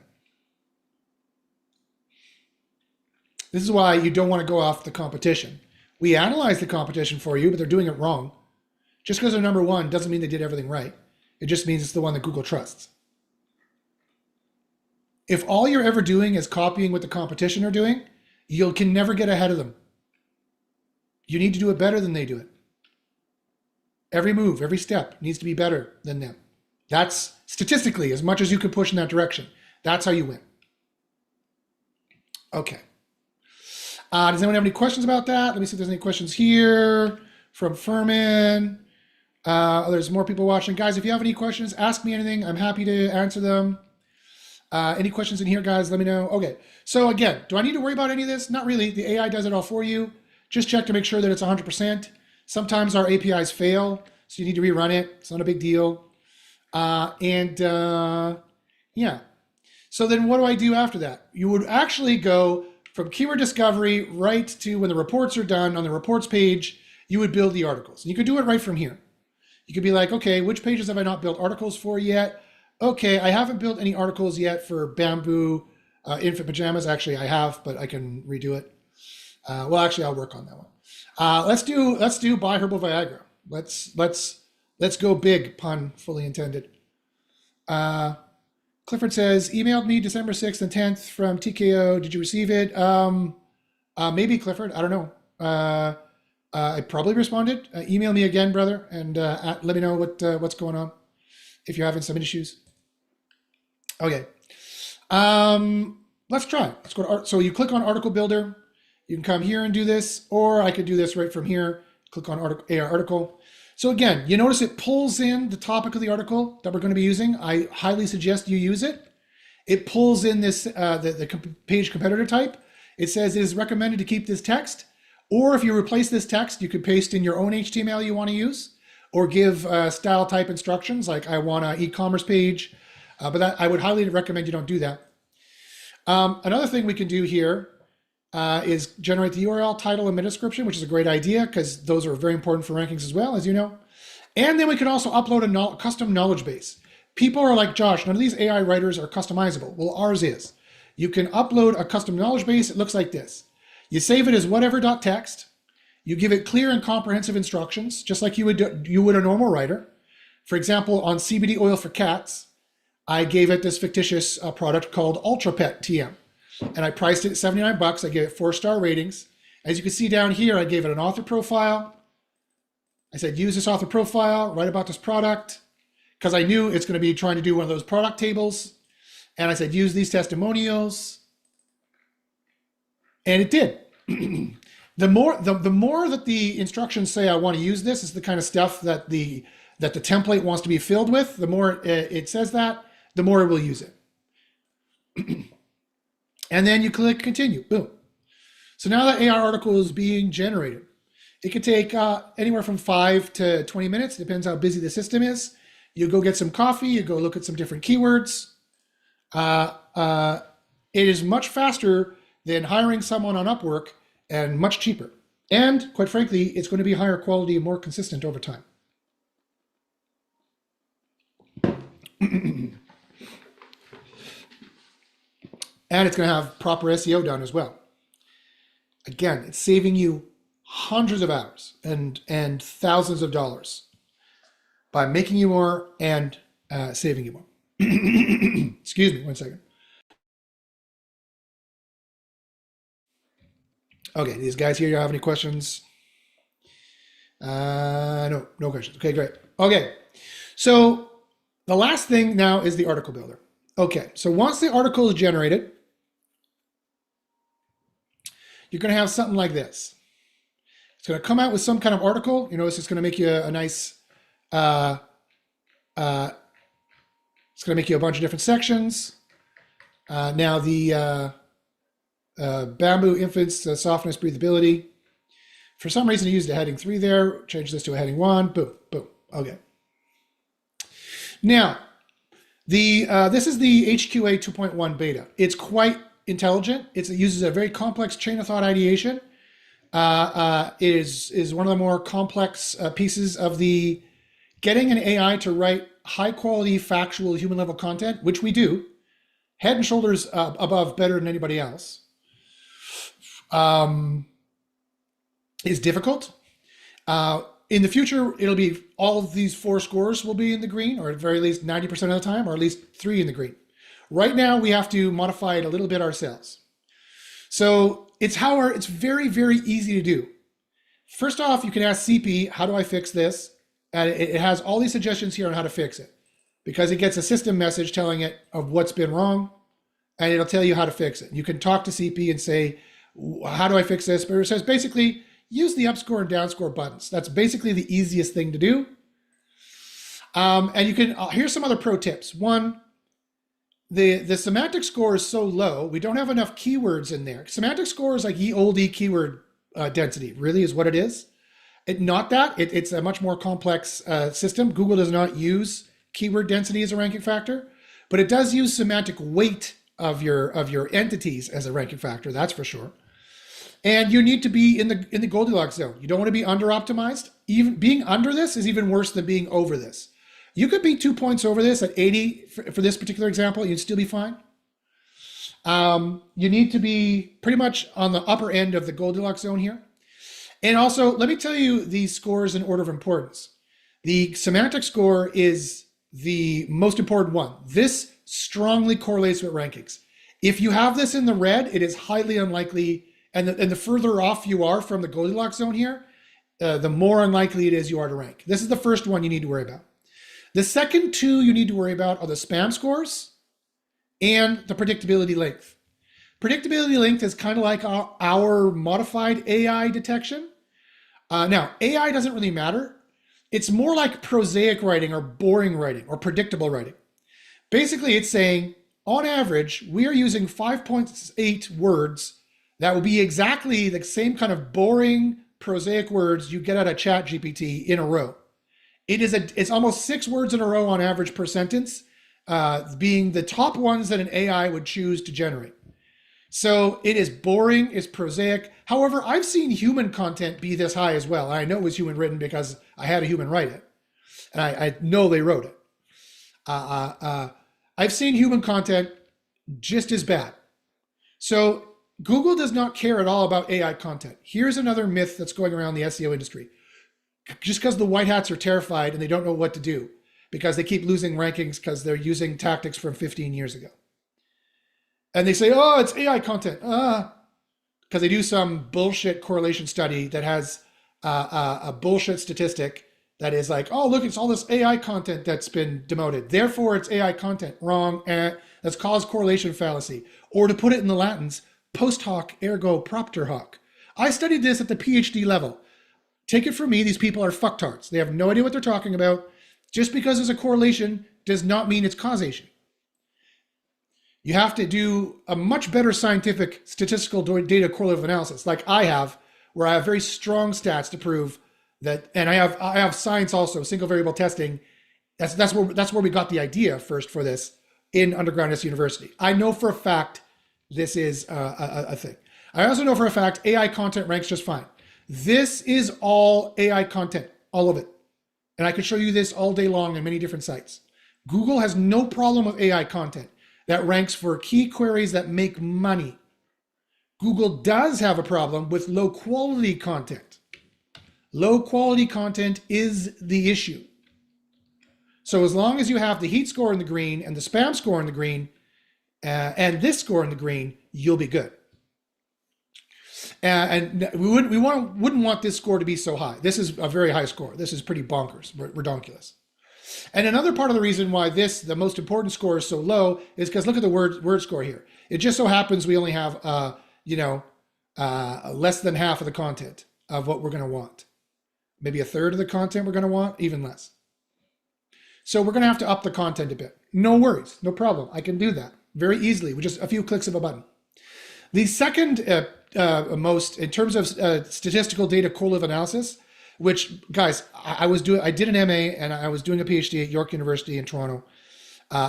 This is why you don't want to go off the competition. We analyze the competition for you, but they're doing it wrong. Just because they're number one doesn't mean they did everything right. It just means it's the one that Google trusts. If all you're ever doing is copying what the competition are doing, you can never get ahead of them. You need to do it better than they do it. Every move, every step needs to be better than them. That's statistically, as much as you can push in that direction. That's how you win. Okay. Does anyone have any questions about that? Let me see if there's any questions here from Furman. There's more people watching. Guys, if you have any questions, ask me anything. I'm happy to answer them. Any questions in here, guys? Let me know. Okay. So again, do I need to worry about any of this? Not really. The AI does it all for you. Just check to make sure that it's 100%. Sometimes our APIs fail, so you need to rerun it. It's not a big deal. Yeah. So then what do I do after that? You would actually go from keyword discovery right to when the reports are done on the reports page, you would build the articles. And you could do it right from here. You could be like, okay, which pages have I not built articles for yet? Okay, I haven't built any articles yet for bamboo infant pajamas. Actually, I have, but I can redo it. Well, actually, I'll work on that one. Let's do buy herbal Viagra. Let's go big, pun fully intended. Clifford says, emailed me December 6th and 10th from TKO. Did you receive it? Maybe, Clifford. I don't know. I probably responded. Email me again, brother, and let me know what's going on if you're having some issues. Okay. Let's try. Let's go to so you click on Article Builder. You can come here and do this, or I could do this right from here. Click on article. So again, you notice it pulls in the topic of the article that we're going to be using. I highly suggest you use it. It pulls in this the page competitor type. It says it is recommended to keep this text, or if you replace this text, you could paste in your own HTML you want to use, or give style type instructions like I want an e-commerce page. But that, I would highly recommend you don't do that. Another thing we can do here is generate the URL, title, and meta description, which is a great idea because those are very important for rankings as well, as you know. And then we can also upload a custom knowledge base. People are like, Josh, none of these AI writers are customizable. Well, ours is. You can upload a custom knowledge base. It looks like this. You save it as whatever.txt. You give it clear and comprehensive instructions, just like you would a normal writer. For example, on CBD oil for cats, I gave it this fictitious product called Ultra Pet TM. And I priced it at 79 bucks. I gave it 4-star ratings. As you can see down here, I gave it an author profile. I said, use this author profile, write about this product, because I knew it's going to be trying to do one of those product tables. And I said, use these testimonials. And it did. The more that the instructions say I want to use this is the kind of stuff that the template wants to be filled with. The more it says that, the more it will use it. And then you click continue, boom. So now that AR article is being generated. It could take anywhere from 5 to 20 minutes, depends how busy the system is. You go get some coffee, you go look at some different keywords. It is much faster than hiring someone on Upwork and much cheaper. And quite frankly, it's going to be higher quality and more consistent over time. And it's going to have proper SEO done as well. Again, it's saving you hundreds of hours and thousands of dollars by making you more and saving you more. Excuse me, 1 second. Okay, these guys here, you have any questions? No questions. Okay, great. Okay, so the last thing now is the article builder. Okay, so once the article is generated, you're going to have something like this. It's going to come out with some kind of article. You notice it's going to make you a nice, it's going to make you a bunch of different sections. Now the bamboo infants, softness, breathability. For some reason, I used a heading 3 there. Change this to a heading 1. Boom, boom. Okay. Now, this is the HQA 2.1 beta. It's quite intelligent. It uses a very complex chain of thought ideation. Is one of the more complex pieces of the getting an AI to write high quality, factual, human level content, which we do, head and shoulders above, better than anybody else. Is difficult. In the future, it'll be all of these 4 scores will be in the green, or at very least 90% of the time, or at least 3 in the green. Right now, we have to modify it a little bit ourselves. So it's very, very easy to do. First off, you can ask CP, how do I fix this? And it has all these suggestions here on how to fix it, because it gets a system message telling it of what's been wrong, and it'll tell you how to fix it. You can talk to CP and say, how do I fix this? But it says basically, use the up score and down score buttons. That's basically the easiest thing to do. And you can, here's some other pro tips. One, the semantic score is so low, we don't have enough keywords in there. Semantic score is like ye olde keyword density, really is what it is. Not that, it's a much more complex system. Google does not use keyword density as a ranking factor, but it does use semantic weight of your entities as a ranking factor, that's for sure. And you need to be in the Goldilocks zone. You don't want to be under optimized. Even being under this is even worse than being over this. You could be 2 points over this at 80 for this particular example. You'd still be fine. You need to be pretty much on the upper end of the Goldilocks zone here. And also, let me tell you these scores in order of importance. The semantic score is the most important one. This strongly correlates with rankings. If you have this in the red, it is highly unlikely. And the further off you are from the Goldilocks zone here, the more unlikely it is you are to rank. This is the first one you need to worry about. The second 2 you need to worry about are the spam scores and the predictability length. Predictability length is kind of like our modified AI detection. Now, AI doesn't really matter. It's more like prosaic writing or boring writing or predictable writing. Basically, it's saying, on average, we are using 5.8 words that will be exactly the same kind of boring, prosaic words you get out of ChatGPT in a row. It's almost 6 words in a row on average per sentence, being the top ones that an AI would choose to generate. So it is boring, it's prosaic. However, I've seen human content be this high as well. I know it was human written because I had a human write it. And I know they wrote it. I've seen human content just as bad. So Google does not care at all about AI content. Here's another myth that's going around the SEO industry. Just because the white hats are terrified and they don't know what to do because they keep losing rankings because they're using tactics from 15 years ago. And they say, oh, it's AI content. Because they do some bullshit correlation study that has a bullshit statistic that is like, oh, look, it's all this AI content that's been demoted. Therefore, it's AI content. Wrong. That's caused correlation fallacy. Or to put it in the Latins, post hoc ergo propter hoc. I studied this at the PhD level. Take it from me, these people are fucktards. They have no idea what they're talking about. Just because there's a correlation does not mean it's causation. You have to do a much better scientific statistical data correlative analysis, like I have, where I have very strong stats to prove that, and I have science also, single variable testing. That's where we got the idea first for this in underground SU University. I know for a fact this is a thing. I also know for a fact AI content ranks just fine. This is all AI content, all of it. And I could show you this all day long on many different sites. Google has no problem with AI content that ranks for key queries that make money. Google does have a problem with low quality content. Low quality content is the issue. So as long as you have the heat score in the green and the spam score in the green and this score in the green, you'll be good. And we wouldn't want this score to be so high. This is a very high score. This is pretty bonkers, redonkulous. And another part of the reason why the most important score is so low is because look at the word score here. It just so happens we only have less than half of the content of what we're going to want. Maybe a third of the content we're going to want, even less. So we're going to have to up the content a bit. No worries, no problem. I can do that very easily with just a few clicks of a button. The second most, in terms of statistical data correlative analysis, which, guys, I did an MA and I was doing a PhD at York University in Toronto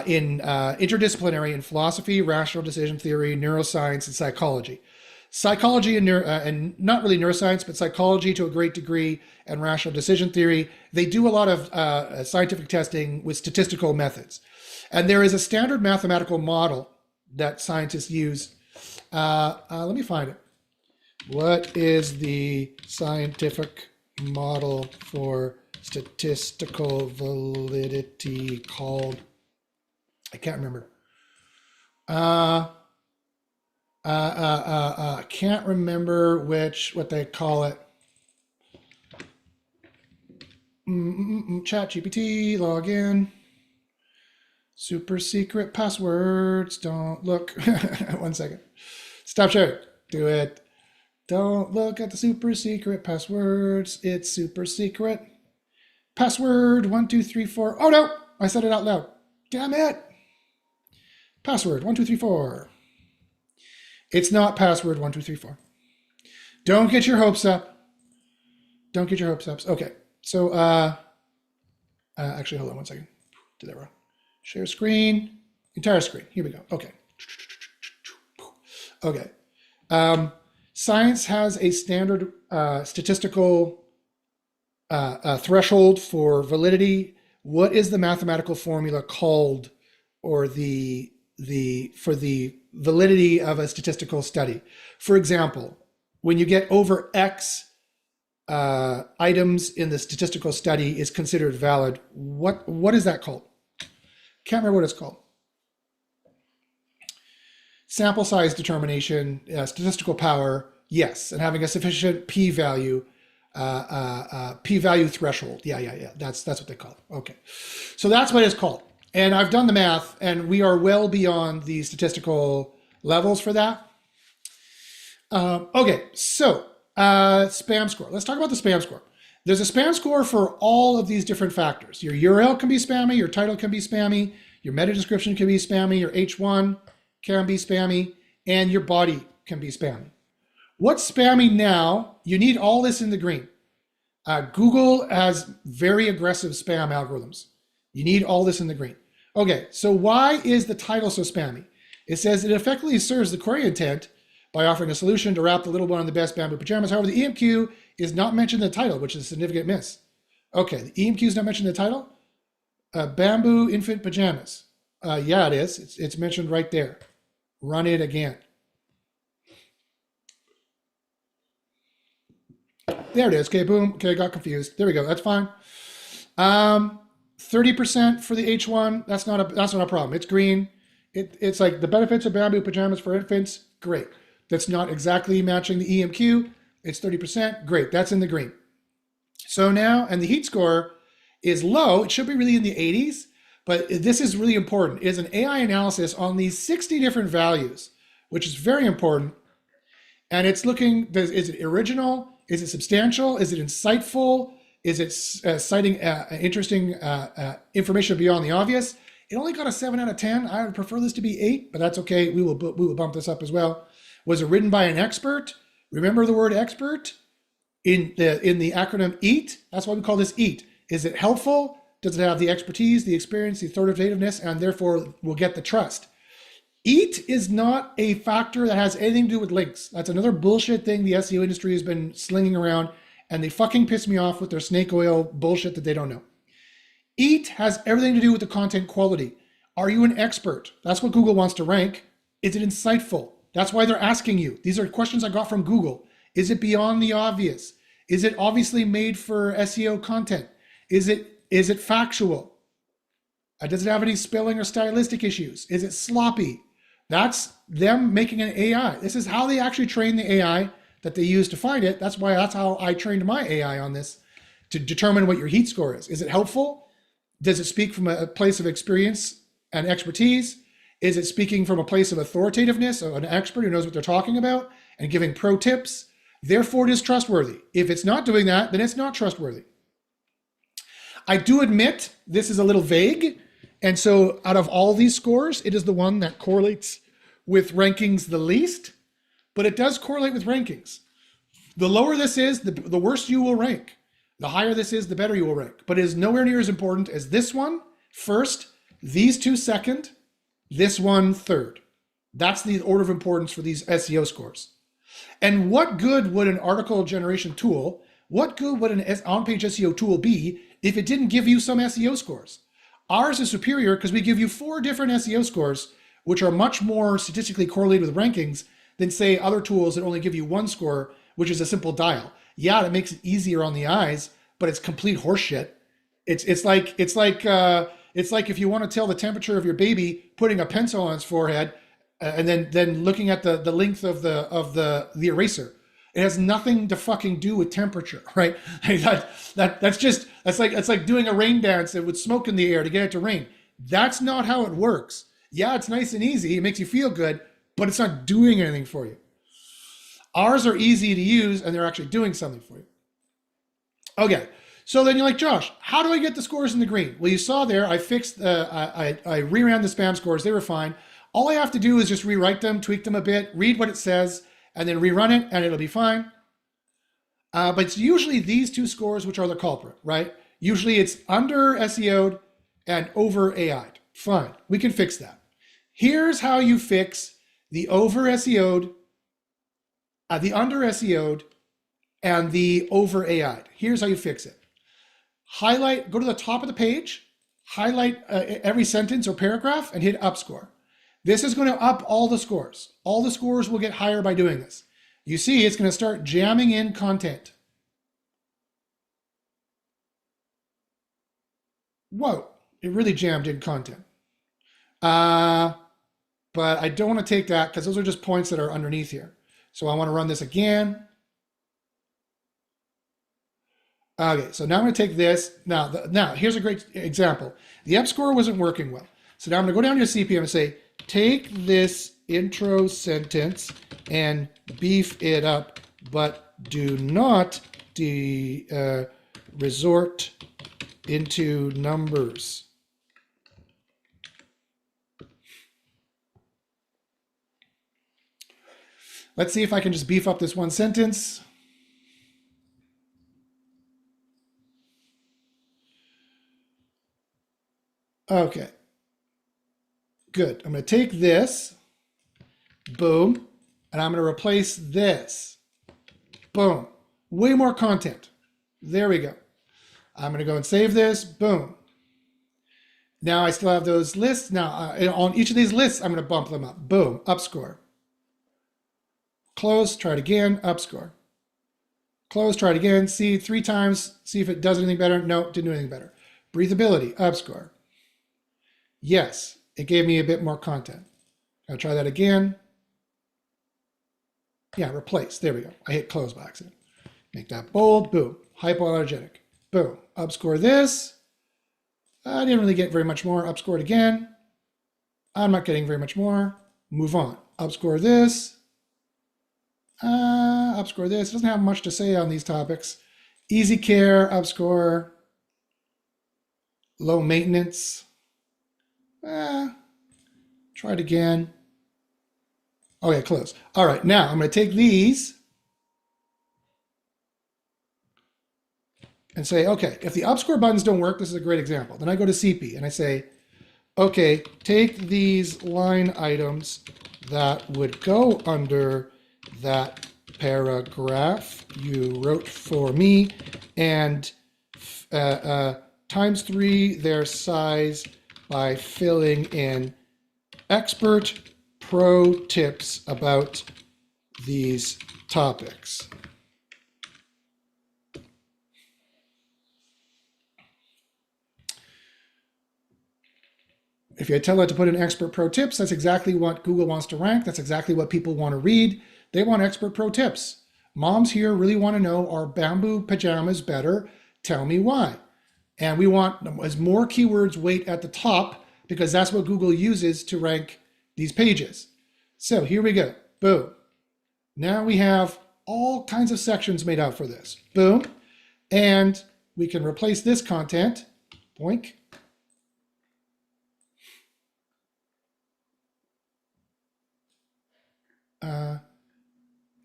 in interdisciplinary in philosophy, rational decision theory, neuroscience, and psychology. Psychology and not really neuroscience, but psychology to a great degree, and rational decision theory. They do a lot of scientific testing with statistical methods. And there is a standard mathematical model that scientists use. Let me find it. What is the scientific model for statistical validity called? I can't remember. Can't remember what they call it. Chat GPT, log in. Super secret passwords. Don't look. 1 second. Stop sharing. Do it. Don't look at the super secret passwords. It's super secret. Password 1234. Oh no! I said it out loud. Damn it! Password 1234. It's not password 1234. Don't get your hopes up. Don't get your hopes up. Okay. So, actually, hold on 1 second. Did that wrong. Share screen. Entire screen. Here we go. Okay. Okay. Science has a standard statistical threshold for validity. What is the mathematical formula called, or the for the validity of a statistical study? For example, when you get over X items in the statistical study is considered valid, what is that called? Can't remember what it's called. Sample size determination, statistical power, yes, and having a sufficient p-value, p-value threshold. Yeah. That's what they call it. Okay, so that's what it's called. And I've done the math, and we are well beyond the statistical levels for that. Okay, so spam score. Let's talk about the spam score. There's a spam score for all of these different factors. Your URL can be spammy, your title can be spammy, your meta description can be spammy, your H1 can be spammy, and your body can be spammy. What's spammy now? You need all this in the green. Google has very aggressive spam algorithms. You need all this in the green. Okay, so why is the title so spammy? It says it effectively serves the query intent by offering a solution to wrap the little one in the best bamboo pajamas. However, the EMQ is not mentioned in the title, which is a significant miss. Okay, the EMQ is not mentioned in the title. Bamboo infant pajamas. Yeah, it is. It's mentioned right there. Run it again. There it is. Okay, boom. Okay, I got confused. There we go. That's fine. 30% for the H1. That's not a problem. It's green. It's like the benefits of bamboo pajamas for infants. Great. That's not exactly matching the EMQ. It's 30%. Great. That's in the green. So now, and the heat score is low. It should be really in the 80s, but this is really important. It is an AI analysis on these 60 different values, which is very important. And it's looking, is it original? Is it substantial? Is it insightful? Is it citing interesting information beyond the obvious? It only got a 7 out of 10. I would prefer this to be 8, but that's okay. We will bump this up as well. Was it written by an expert? Remember the word expert in the acronym EAT? That's why we call this EAT. Is it helpful? Does it have the expertise, the experience, the authoritativeness, and therefore will get the trust? EAT is not a factor that has anything to do with links. That's another bullshit thing the SEO industry has been slinging around, and they fucking piss me off with their snake oil bullshit that they don't know. EAT has everything to do with the content quality. Are you an expert? That's what Google wants to rank. Is it insightful? That's why they're asking you. These are questions I got from Google. Is it beyond the obvious? Is it obviously made for SEO content? Is it factual? Does it have any spelling or stylistic issues? Is it sloppy? That's them making an AI. This is how they actually train the AI that they use to find it. That's how I trained my AI on this, to determine what your heat score is. Is it helpful? Does it speak from a place of experience and expertise? Is it speaking from a place of authoritativeness, of an expert who knows what they're talking about? and giving pro tips. Therefore, it is trustworthy. If it's not doing that, then it's not trustworthy. I do admit this is a little vague. And so out of all these scores, it is the one that correlates with rankings the least, but it does correlate with rankings. The lower this is, the worse you will rank. The higher this is, the better you will rank. But it is nowhere near as important as this one first, these two second, this one third. That's the order of importance for these SEO scores. And what good would an article generation tool, what good would an on-page SEO tool be if it didn't give you some SEO scores? Ours is superior because we give you 4 different SEO scores, which are much more statistically correlated with rankings than, say, other tools that only give you 1 score, which is a simple dial. Yeah, that makes it easier on the eyes, but it's complete horseshit. It's like if you want to tell the temperature of your baby, putting a pencil on its forehead, and then looking at the length of the eraser. It has nothing to fucking do with temperature, right? That's like doing a rain dance with smoke in the air to get it to rain. That's not how it works. Yeah, it's nice and easy. It makes you feel good, but it's not doing anything for you. Ours are easy to use, and they're actually doing something for you. Okay, so then you're like, Josh, how do I get the scores in the green? Well, you saw there, I fixed, I reran the spam scores. They were fine. All I have to do is just rewrite them, tweak them a bit, read what it says, and then rerun it, and it'll be fine. But it's usually these 2 scores which are the culprit, right? Usually it's under SEO'd and over AI'd. Fine, we can fix that. Here's how you fix the over SEO'd, the under SEO'd, and the over AI'd. Here's how you fix it. Highlight, go to the top of the page, highlight every sentence or paragraph, and hit up score. This is going to up all the scores. All the scores will get higher by doing this. You see, it's going to start jamming in content. Whoa, it really jammed in content. But I don't want to take that because those are just points that are underneath here. So I want to run this again. Okay, so now I'm going to take this. Now here's a great example. The up score wasn't working well. So now I'm going to go down to CPM and say, take this intro sentence and beef it up, but do not resort into numbers. Let's see if I can just beef up this one sentence. Okay. Good. I'm going to take this, boom, and I'm going to replace this, boom. Way more content. There we go. I'm going to go and save this, boom. Now I still have those lists. Now on each of these lists, I'm going to bump them up, boom, up score. Close, try it again, up score. Close, try it again, see 3 times, see if it does anything better. No, didn't do anything better. Breathability, up score. Yes, it gave me a bit more content. I'll try that again. Yeah, replace, there we go. I hit close by accident. Make that bold, boom, hypoallergenic, boom. Upscore this. I didn't really get very much more, upscore it again. I'm not getting very much more, move on. Upscore this. Upscore this. It doesn't have much to say on these topics. Easy care, upscore. Low maintenance. Try it again. Okay, close. All right, now I'm going to take these and say, okay, if the upscore buttons don't work, this is a great example. Then I go to CP and I say, okay, take these line items that would go under that paragraph you wrote for me and times 3 their size by filling in expert pro tips about these topics. If you tell it to put in expert pro tips, that's exactly what Google wants to rank. That's exactly what people want to read. They want expert pro tips. Moms here really want to know, are bamboo pajamas better? Tell me why. And we want as more keywords weight at the top because that's what Google uses to rank these pages. So here we go. Boom. Now we have all kinds of sections made out for this. Boom. And we can replace this content. Boink.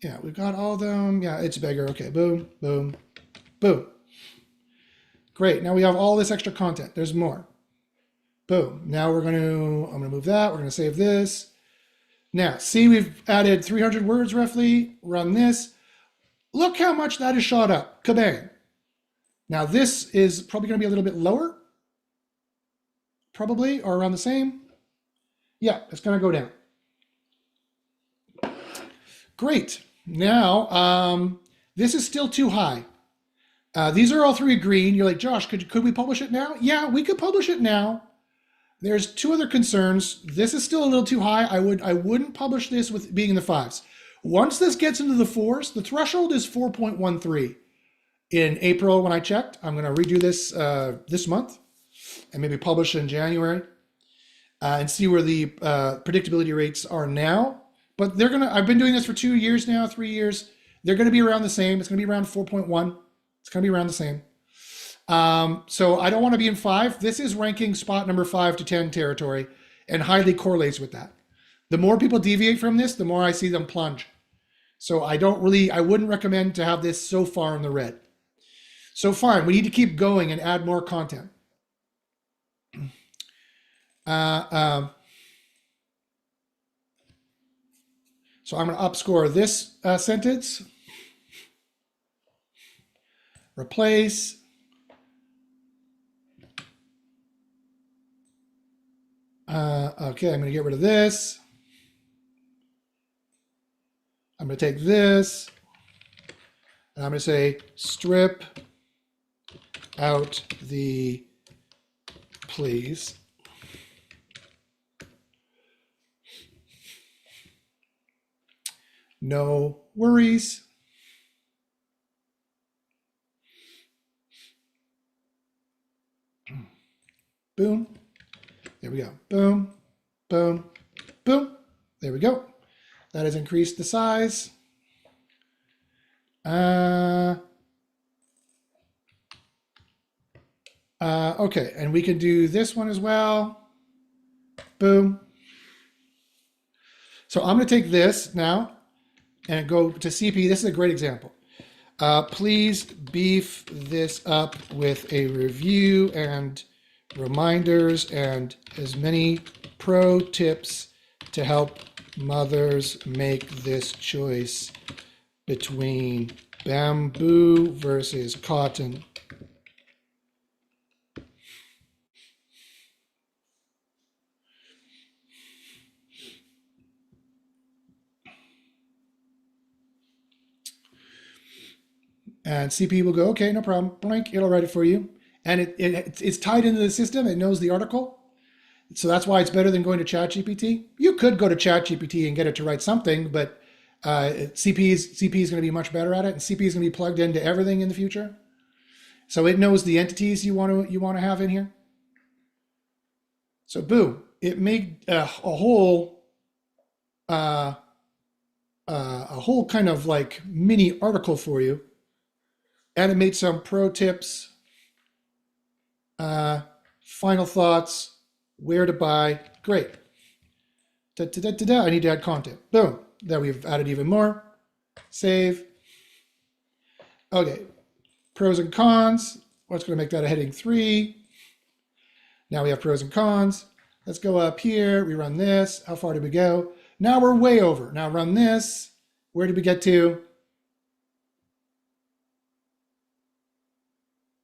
Yeah, we've got all of them. Yeah, it's bigger. Okay, boom, boom, boom. Great, now we have all this extra content. There's more. Boom, now I'm gonna move that. We're gonna save this. Now, see, we've added 300 words roughly. Run this. Look how much that is shot up. Kabang. Now this is probably gonna be a little bit lower. Probably, or around the same. Yeah, it's gonna go down. Great. Now, this is still too high. These are all three green. You're like, Josh, could we publish it now? Yeah, we could publish it now. There's two other concerns. This is still a little too high. I wouldn't publish this with being in the 5s. Once this gets into the 4s, the threshold is 4.13. In April, when I checked, I'm going to redo this this month and maybe publish in January and see where the predictability rates are now. But I've been doing this for 2 years now, 3 years. They're going to be around the same. It's going to be around 4.1. It's going to be around the same. So I don't want to be in 5. This is ranking spot number 5 to 10 territory and highly correlates with that. The more people deviate from this, the more I see them plunge. So I wouldn't recommend to have this so far in the red. So fine, we need to keep going and add more content. So I'm going to upscore this sentence. Replace. Okay, I'm going to get rid of this. I'm going to take this. And I'm going to say strip out the please. No worries. Boom. There we go. Boom, boom, boom. There we go. That has increased the size. Okay, and we can do this one as well. Boom. So I'm going to take this now and go to CP. This is a great example. Please beef this up with a review and reminders and as many pro tips to help mothers make this choice between bamboo versus cotton. And CP will go, okay, no problem. Blank, it'll write it for you. And it's tied into the system. It knows the article. So that's why it's better than going to ChatGPT. You could go to ChatGPT and get it to write something, but CP is going to be much better at it, and CP is going to be plugged into everything in the future. So it knows the entities you want to have in here. So boom, it made a whole kind of like mini article for you, and it made some pro tips, final thoughts, where to buy. Great. I need to add content. Boom. There we've added even more. Save. Okay. Pros and cons. What's going to make that a heading 3? Now we have pros and cons. Let's go up here. We run this. How far did we go? Now we're way over. Now run this. Where did we get to?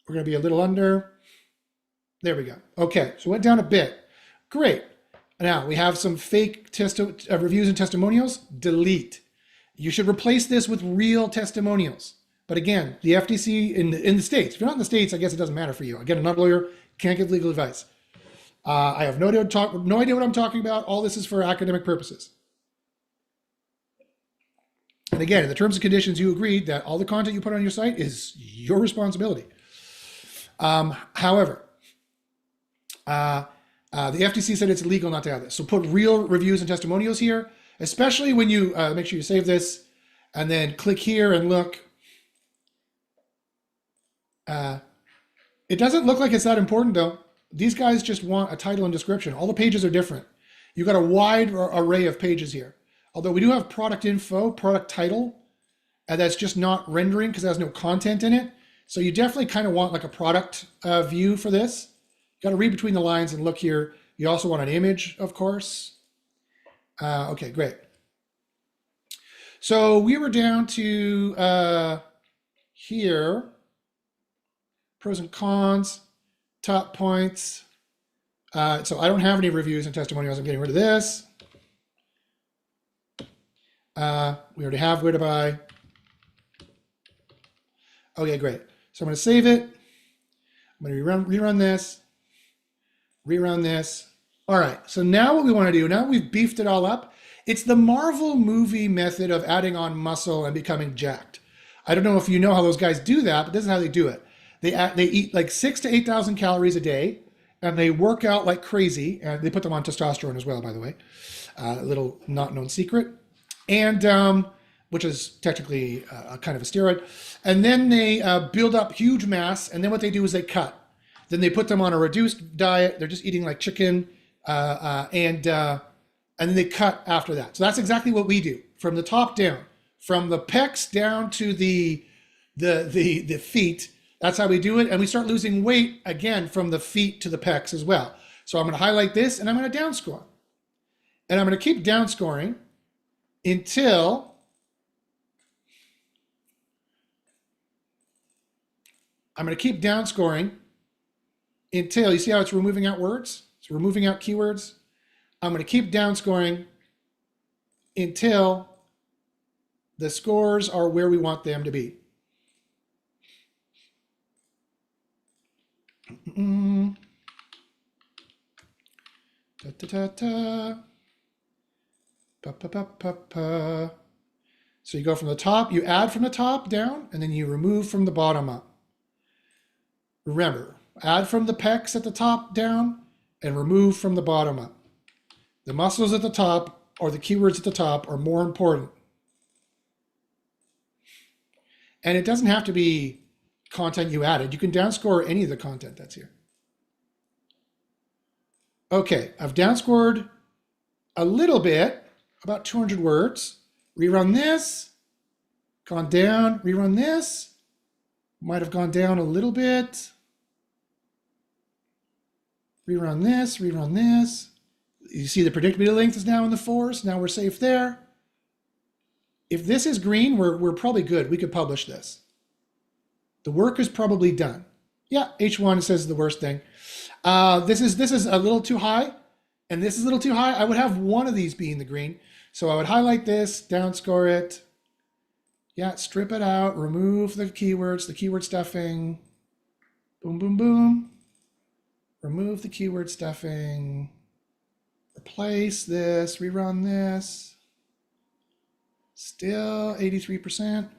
We're going to be a little under. There we go. Okay, so went down a bit. Great. Now we have some fake reviews and testimonials. Delete. You should replace this with real testimonials. But again, the FTC in the States, if you're not in the States, I guess it doesn't matter for you. Again, I'm not a lawyer, can't give legal advice. I have no idea what I'm talking about. All this is for academic purposes. And again, in the terms and conditions, you agreed that all the content you put on your site is your responsibility. However, the FTC said it's illegal not to have this. So put real reviews and testimonials here, especially when you make sure you save this and then click here and look. It doesn't look like it's that important though. These guys just want a title and description. All the pages are different. You've got a wide array of pages here. Although we do have product info, product title, and that's just not rendering because it has no content in it. So you definitely kind of want like a product view for this. You got to read between the lines and look here. You also want an image, of course. Okay, great. So we were down to here. Pros and cons, top points. So I don't have any reviews and testimonials. I'm getting rid of this. We already have where to buy. Okay, great. So I'm going to save it. I'm going to rerun this. Rerun this. All right. So now what we want to do, now we've beefed it all up. It's the Marvel movie method of adding on muscle and becoming jacked. I don't know if you know how those guys do that, but this is how they do it. They eat like 6,000 to 8,000 calories a day, and they work out like crazy. And they put them on testosterone as well, by the way. A little not known secret, and which is technically a kind of a steroid. And then they build up huge mass, and then what they do is they cut. Then they put them on a reduced diet. They're just eating like chicken, and then they cut after that. So that's exactly what we do from the top down, from the pecs down to the feet. That's how we do it. And we start losing weight again from the feet to the pecs as well. So I'm going to highlight this and I'm going to downscore. And I'm going to keep downscoring until you see how it's removing out words? It's removing out keywords. I'm going to keep downscoring until the scores are where we want them to be. Da, da, da, da. Pa, pa, pa, pa, pa. So you go from the top, you add from the top down, and then you remove from the bottom up. Remember, add from the pecs at the top down and remove from the bottom up. The muscles at the top or the keywords at the top are more important. And it doesn't have to be content you added. You can downscore any of the content that's here. Okay, I've downscored a little bit, about 200 words. Rerun this, gone down, rerun this. Might have gone down a little bit. Rerun this, rerun this. You see the predictability length is now in the 4s. Now we're safe there. If this is green, we're probably good. We could publish this. The work is probably done. Yeah, H1 says the worst thing. This is a little too high, and this is a little too high. I would have one of these be in the green. So I would highlight this, downscore it. Yeah, strip it out, remove the keywords, the keyword stuffing. Boom, boom, boom. Remove the keyword stuffing. Replace this, rerun this. Still 83%.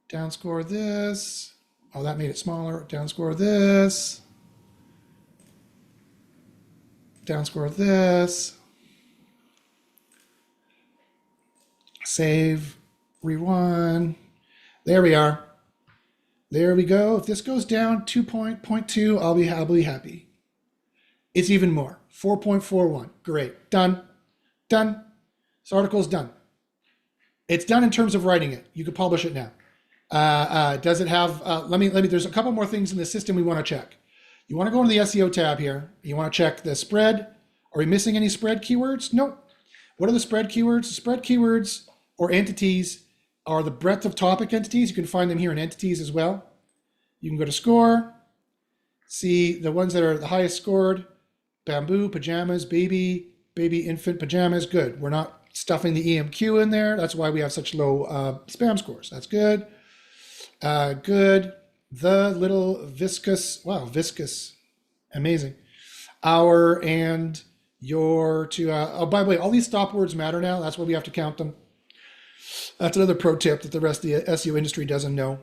Downscore this. Oh, that made it smaller. Downscore this. Downscore this. Save. Rewind. There we are. There we go. If this goes down 2.2, I'll be happy. It's even more. 4.41. Great. Done. Done. This article's done. It's done in terms of writing it. You can publish it now. Does it have, there's a couple more things in the system we want to check. You want to go into the SEO tab here. You want to check the spread. Are we missing any spread keywords? Nope. What are the spread keywords? The spread keywords or entities are the breadth of topic entities. You can find them here in entities as well. You can go to score, see the ones that are the highest scored, bamboo, pajamas, baby, infant pajamas, good. We're not stuffing the EMQ in there. That's why we have such low spam scores. That's good. Good. The little viscous, wow, viscous, amazing. Our and your to, oh, by the way, all these stop words matter now. That's why we have to count them. That's another pro tip that the rest of the SEO industry doesn't know.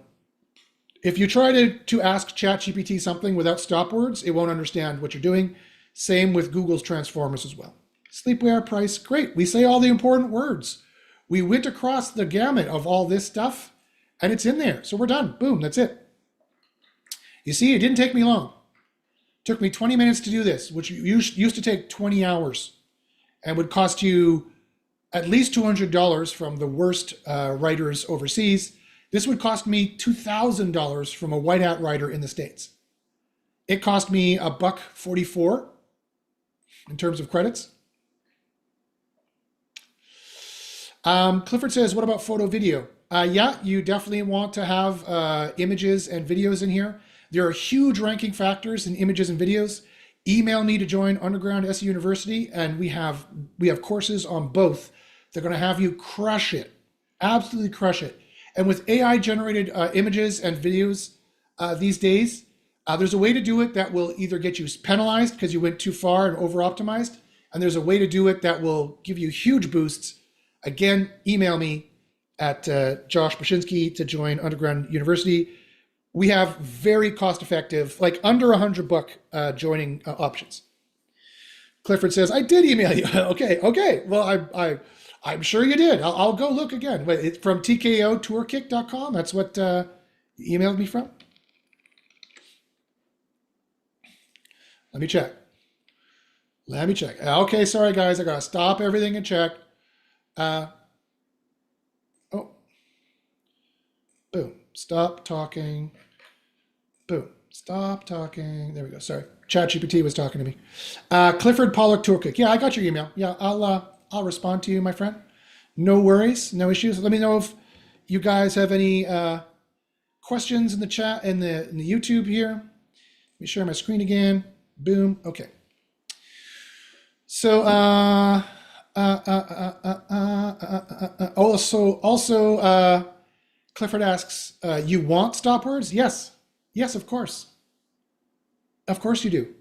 If you try to ask ChatGPT something without stop words, it won't understand what you're doing. Same with Google's transformers as well. Sleepwear price, great. We say all the important words. We went across the gamut of all this stuff, and it's in there. So we're done. Boom, that's it. You see, it didn't take me long. It took me 20 minutes to do this, which used to take 20 hours and would cost you at least $200 from the worst writers overseas. This would cost me $2,000 from a white hat writer in the States. It cost me $1.44 in terms of credits. Clifford says, what about photo video? Yeah, you definitely want to have images and videos in here. There are huge ranking factors in images and videos. Email me to join Underground SEO University, and we have courses on both. They're going to have you crush it, absolutely crush it. And with AI generated images and videos these days, there's a way to do it that will either get you penalized because you went too far and over optimized, and there's a way to do it that will give you huge boosts. Again, email me at Josh Bashinsky to join Underground University. We have very cost-effective, like under $100 joining options. Clifford says, I did email you. Okay. Well, I'm sure you did. I'll go look again. Wait, it's from tkotourkick.com. That's what you emailed me from. Let me check. Okay, sorry guys, I gotta stop everything and check. Boom. Stop talking. Boom. Stop talking. There we go. Sorry. ChatGPT was talking to me. Clifford Pollock Tourkick. Yeah, I got your email. Yeah, I'll respond to you, my friend. No worries, no issues. Let me know if you guys have any questions in the chat in the YouTube here. Let me share my screen again. Boom. Okay. So also Clifford asks, you want stop words? Yes, of course. Of course you do.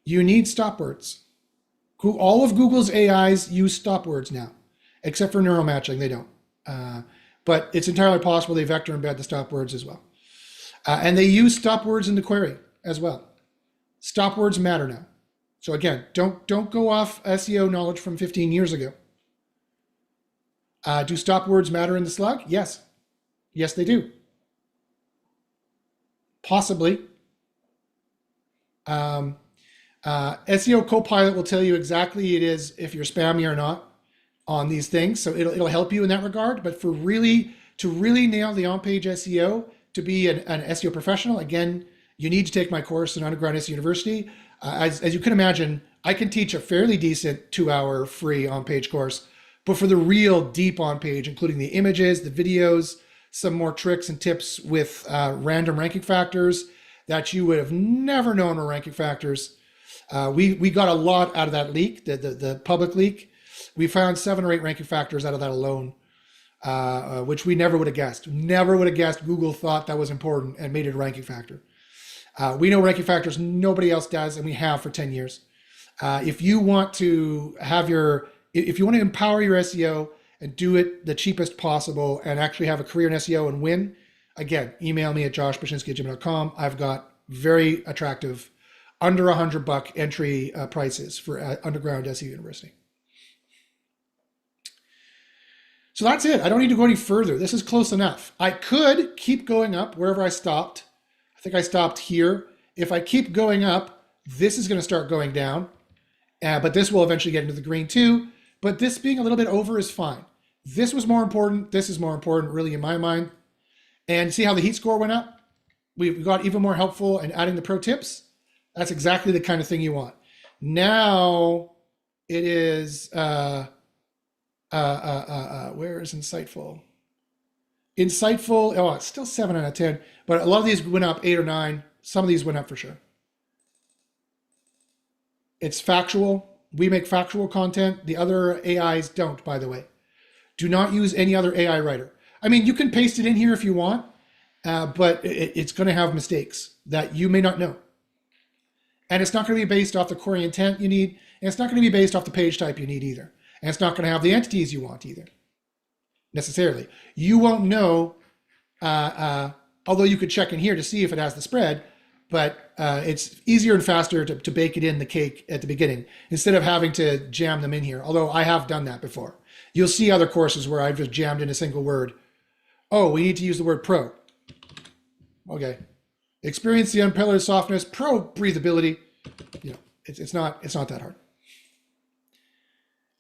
You need stop words. All of Google's AIs use stop words now, except for neural matching, they don't. But it's entirely possible they vector embed the stop words as well. And they use stop words in the query as well. Stop words matter now. So again, don't go off SEO knowledge from 15 years ago. Do stop words matter in the slug? Yes. Yes, they do. Possibly. SEO Copilot will tell you exactly it is if you're spammy or not on these things. So it'll help you in that regard. But to really nail the on-page SEO, to be an SEO professional, again, you need to take my course in Underground SEO University. As you can imagine, I can teach a fairly decent 2-hour free on-page course, but for the real deep on-page, including the images, the videos, some more tricks and tips with random ranking factors that you would have never known were ranking factors. We got a lot out of that leak, the public leak. We found 7 or 8 ranking factors out of that alone, which we never would have guessed. Never would have guessed Google thought that was important and made it a ranking factor. We know ranking factors, nobody else does, and we have for 10 years. If you want to empower your SEO and do it the cheapest possible and actually have a career in SEO and win, again, email me at joshbashinsky@gmail.com. I've got very attractive, under $100 entry prices for Underground SEO University. So that's it. I don't need to go any further. This is close enough. I could keep going up wherever I stopped. I think I stopped here. If I keep going up, this is going to start going down, but this will eventually get into the green too. But this being a little bit over is fine. This was more important. This is more important, really, in my mind. And see how the heat score went up? We got even more helpful in adding the pro tips. That's exactly the kind of thing you want. Now it is, where is Insightful? Insightful, oh, it's still 7 out of 10, but a lot of these went up 8 or 9. Some of these went up for sure. It's factual. We make factual content. The other AIs don't, by the way. Do not use any other AI writer. I mean, you can paste it in here if you want, but it's going to have mistakes that you may not know. And it's not going to be based off the query intent you need, and it's not going to be based off the page type you need either. And it's not going to have the entities you want either, necessarily. You won't know, although you could check in here to see if it has the spread, but it's easier and faster to bake it in the cake at the beginning instead of having to jam them in here, although I have done that before. You'll see other courses where I've just jammed in a single word. Oh, we need to use the word pro. Okay. Experience the unparalleled softness, pro breathability. You know, it's not that hard.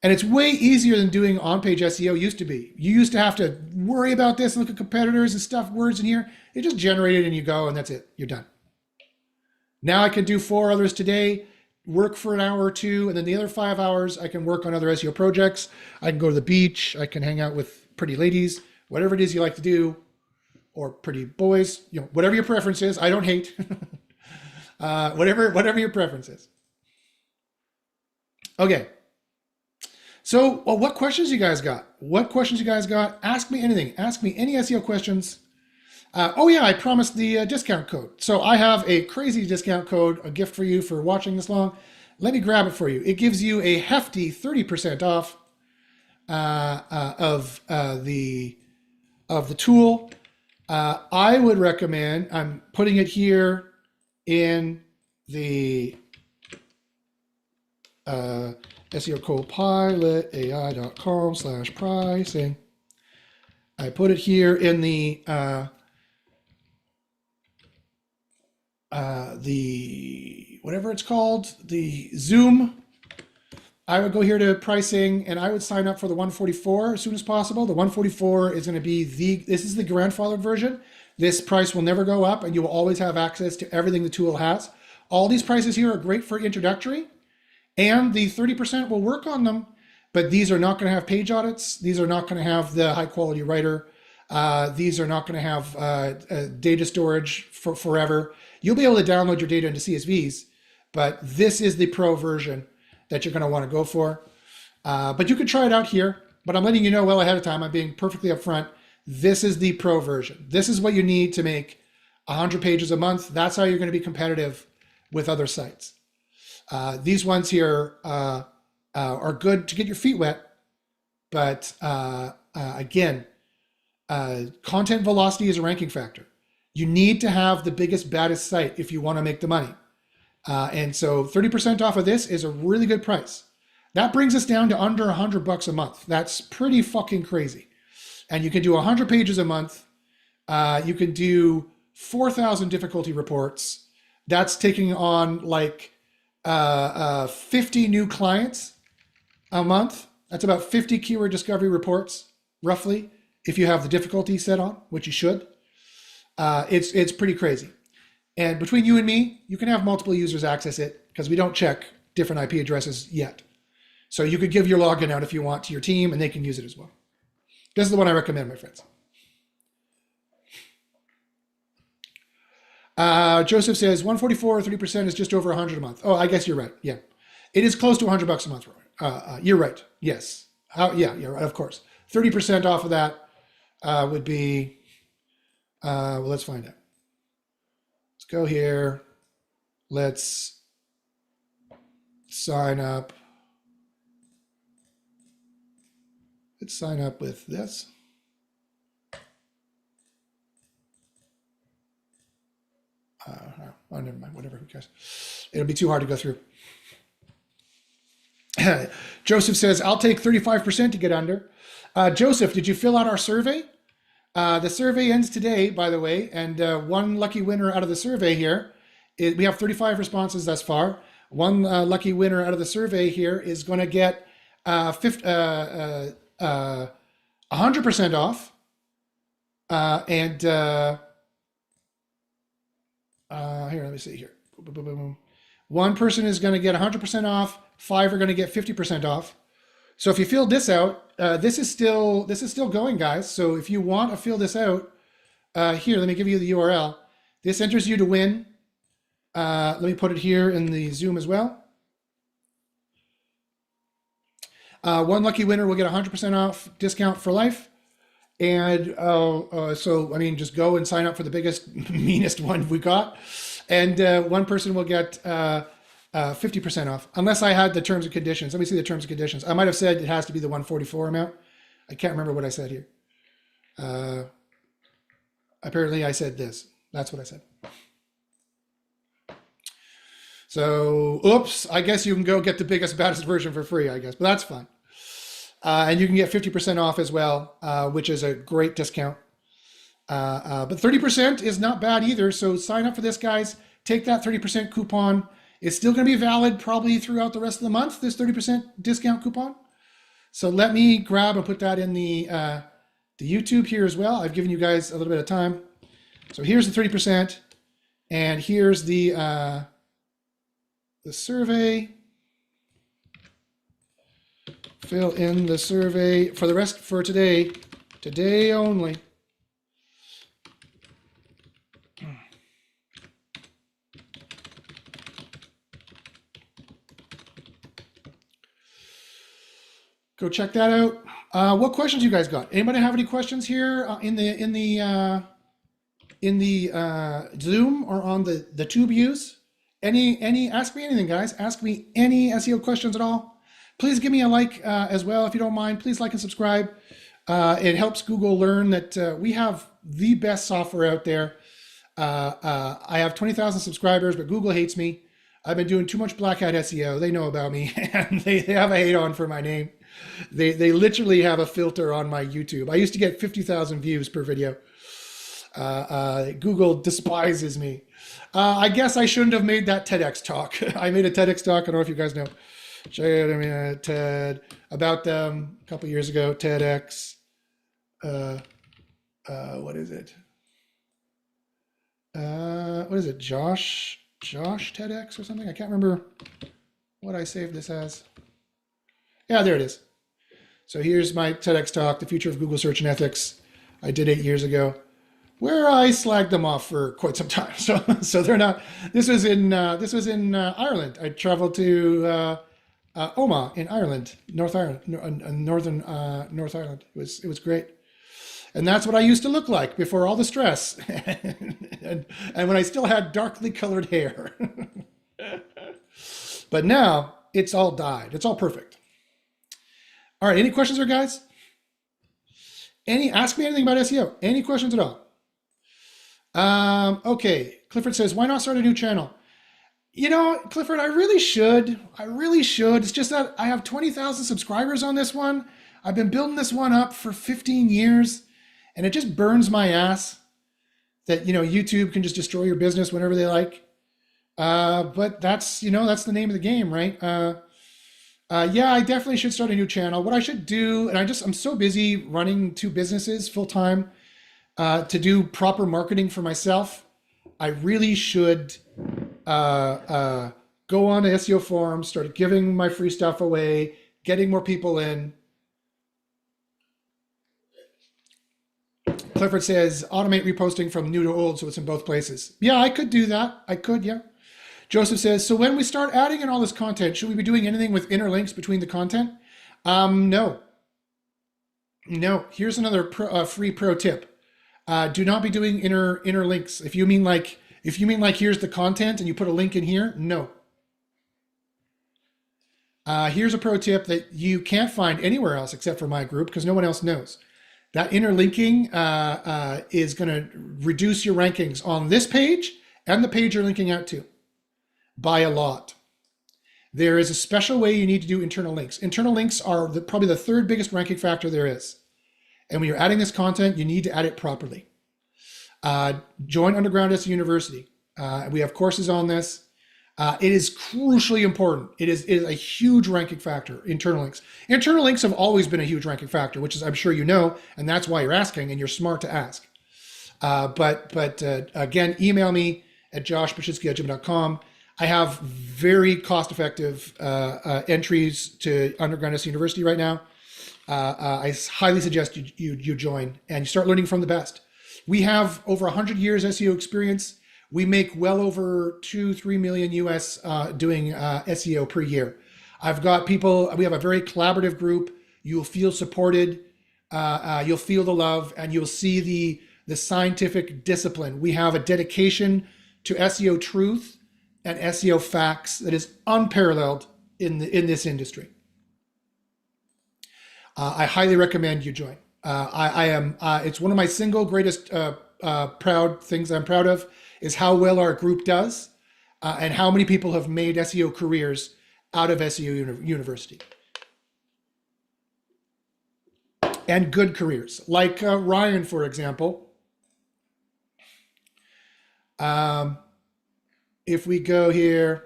And it's way easier than doing on-page SEO used to be. You used to have to worry about this, look at competitors and stuff, words in here. It just generated and you go and that's it. You're done. Now I can do 4 others today, work for an hour or 2, and then the other 5 hours I can work on other SEO projects. I can go to the beach. I can hang out with pretty ladies, whatever it is you like to do, or pretty boys, you know, whatever your preference is. I don't hate. Whatever your preference is. Okay. So, well, what questions you guys got? Ask me anything. Ask me any SEO questions. Oh yeah, I promised the discount code. So I have a crazy discount code, a gift for you for watching this long. Let me grab it for you. It gives you a hefty 30% off of the tool. I would recommend, I'm putting it here in the SEO Copilot, ai.com/pricing. I put it here in the whatever it's called, the Zoom. I would go here to pricing and I would sign up for the 144 as soon as possible. The 144 is going to be this is the grandfathered version. This price will never go up and you will always have access to everything the tool has. All these prices here are great for introductory and the 30% will work on them, but these are not going to have page audits. These are not going to have the high quality writer. These are not going to have data storage for forever. You'll be able to download your data into CSVs, but this is the pro version that you're going to want to go for. But you could try it out here, but I'm letting you know well ahead of time. I'm being perfectly upfront. This is the pro version. This is what you need to make 100 pages a month. That's how you're going to be competitive with other sites. These ones here are good to get your feet wet, but again, content velocity is a ranking factor. You need to have the biggest, baddest site if you want to make the money. And so 30% off of this is a really good price. That brings us down to under $100 a month. That's pretty fucking crazy. And you can do 100 pages a month. You can do 4,000 difficulty reports. That's taking on like 50 new clients a month. That's about 50 keyword discovery reports, roughly, if you have the difficulty set on, which you should. It's pretty crazy. And between you and me, you can have multiple users access it because we don't check different IP addresses yet. So you could give your login out if you want to your team and they can use it as well. This is the one I recommend, my friends. Joseph says 144 or 30% is just over 100 a month. Oh, I guess you're right. Yeah. It is close to $100 a month. You're right. Yes. Yeah, you're right. Of course. 30% off of that would be, well, let's find out. Let's go here. Let's sign up. Let's sign up with this. Oh, never mind. Whatever. Who cares? It'll be too hard to go through. Joseph says, I'll take 35% to get under. Joseph, did you fill out our survey? The survey ends today, by the way, and one lucky winner out of the survey here, we have 35 responses thus far. One lucky winner out of the survey here is going to get 100% off. Here, let me see here. Boom, boom, boom, boom. One person is going to get 100% off. 5 are going to get 50% off. So if you filled this out, this is still going, guys. So if you want to fill this out, here, let me give you the URL. This enters you to win. Let me put it here in the Zoom as well. One lucky winner will get 100% off discount for life. And so, I mean, just go and sign up for the biggest, meanest one we got. And one person will get 50% off, unless I had the terms and conditions. Let me see the terms and conditions. I might have said it has to be the 144 amount. I can't remember what I said here. Apparently I said this. That's what I said. So, oops, I guess you can go get the biggest, baddest version for free, I guess, but that's fine. And you can get 50% off as well, which is a great discount. But 30% is not bad either. So sign up for this, guys. Take that 30% coupon. It's still going to be valid probably throughout the rest of the month, this 30% discount coupon. So let me grab and put that in the YouTube here as well. I've given you guys a little bit of time. So here's the 30%, and here's the survey. Fill in the survey for the rest for today only. Go check that out. What questions you guys got? Anybody have any questions here in the Zoom or on the tube use? Any? Ask me anything, guys. Ask me any SEO questions at all. Please give me a like as well if you don't mind. Please like and subscribe. It helps Google learn that we have the best software out there. I have 20,000 subscribers, but Google hates me. I've been doing too much black hat SEO. They know about me, and they have a hate on for my name. They literally have a filter on my YouTube. I used to get 50,000 views per video. Google despises me. I guess I shouldn't have made that TEDx talk. I made a TEDx talk. I don't know if you guys know. TED about them a couple years ago. TEDx. What is it? What is it? Josh TEDx or something? I can't remember what I saved this as. Yeah, there it is. So here's my TEDx talk, The Future of Google Search and Ethics. I did 8 years ago, where I slagged them off for quite some time. So they're not. This was in Ireland. I traveled to Omagh in Ireland, northern North Ireland. It was great, and that's what I used to look like before all the stress, and when I still had darkly colored hair. But now it's all dyed. It's all perfect. All right, any questions there, guys? Ask me anything about SEO. Any questions at all? Okay, Clifford says, why not start a new channel? You know, Clifford, I really should. It's just that I have 20,000 subscribers on this one. I've been building this one up for 15 years, and it just burns my ass that, YouTube can just destroy your business whenever they like. But that's the name of the game, right? Yeah, I definitely should start a new channel. What I should do, and I'm so busy running 2 businesses full time to do proper marketing for myself. I really should go on the SEO forums, start giving my free stuff away, getting more people in. Clifford says, automate reposting from new to old so it's in both places. Yeah, I could do that. I could, yeah. Joseph says, so when we start adding in all this content, should we be doing anything with inner links between the content? No. Here's another free pro tip. Do not be doing inner links. If you mean like here's the content and you put a link in here, no. Here's a pro tip that you can't find anywhere else except for my group because no one else knows. That inner linking is going to reduce your rankings on this page and the page you're linking out to by a lot. There is a special way you need to do internal links. Internal links are probably the 3rd biggest ranking factor there is. And when you're adding this content, you need to add it properly. Join Underground SEO University. We have courses on this. It is crucially important. It is a huge ranking factor, internal links. Internal links have always been a huge ranking factor, which is, I'm sure you know, and that's why you're asking, and you're smart to ask. But again, email me at josh.pachitsky@gmail.com. I have very cost-effective entries to Underground SEO University right now. I highly suggest you join and you start learning from the best. We have over 100 years SEO experience. We make well over 2-3 million US doing SEO per year. I've got people, we have a very collaborative group. You'll feel supported, you'll feel the love, and you'll see the scientific discipline. We have a dedication to SEO truth and SEO facts that is unparalleled in this industry. I highly recommend you join. It's one of my single greatest proud things I'm proud of is how well our group does and how many people have made SEO careers out of SEO University. and good careers. Like Ryan, for example. If we go here,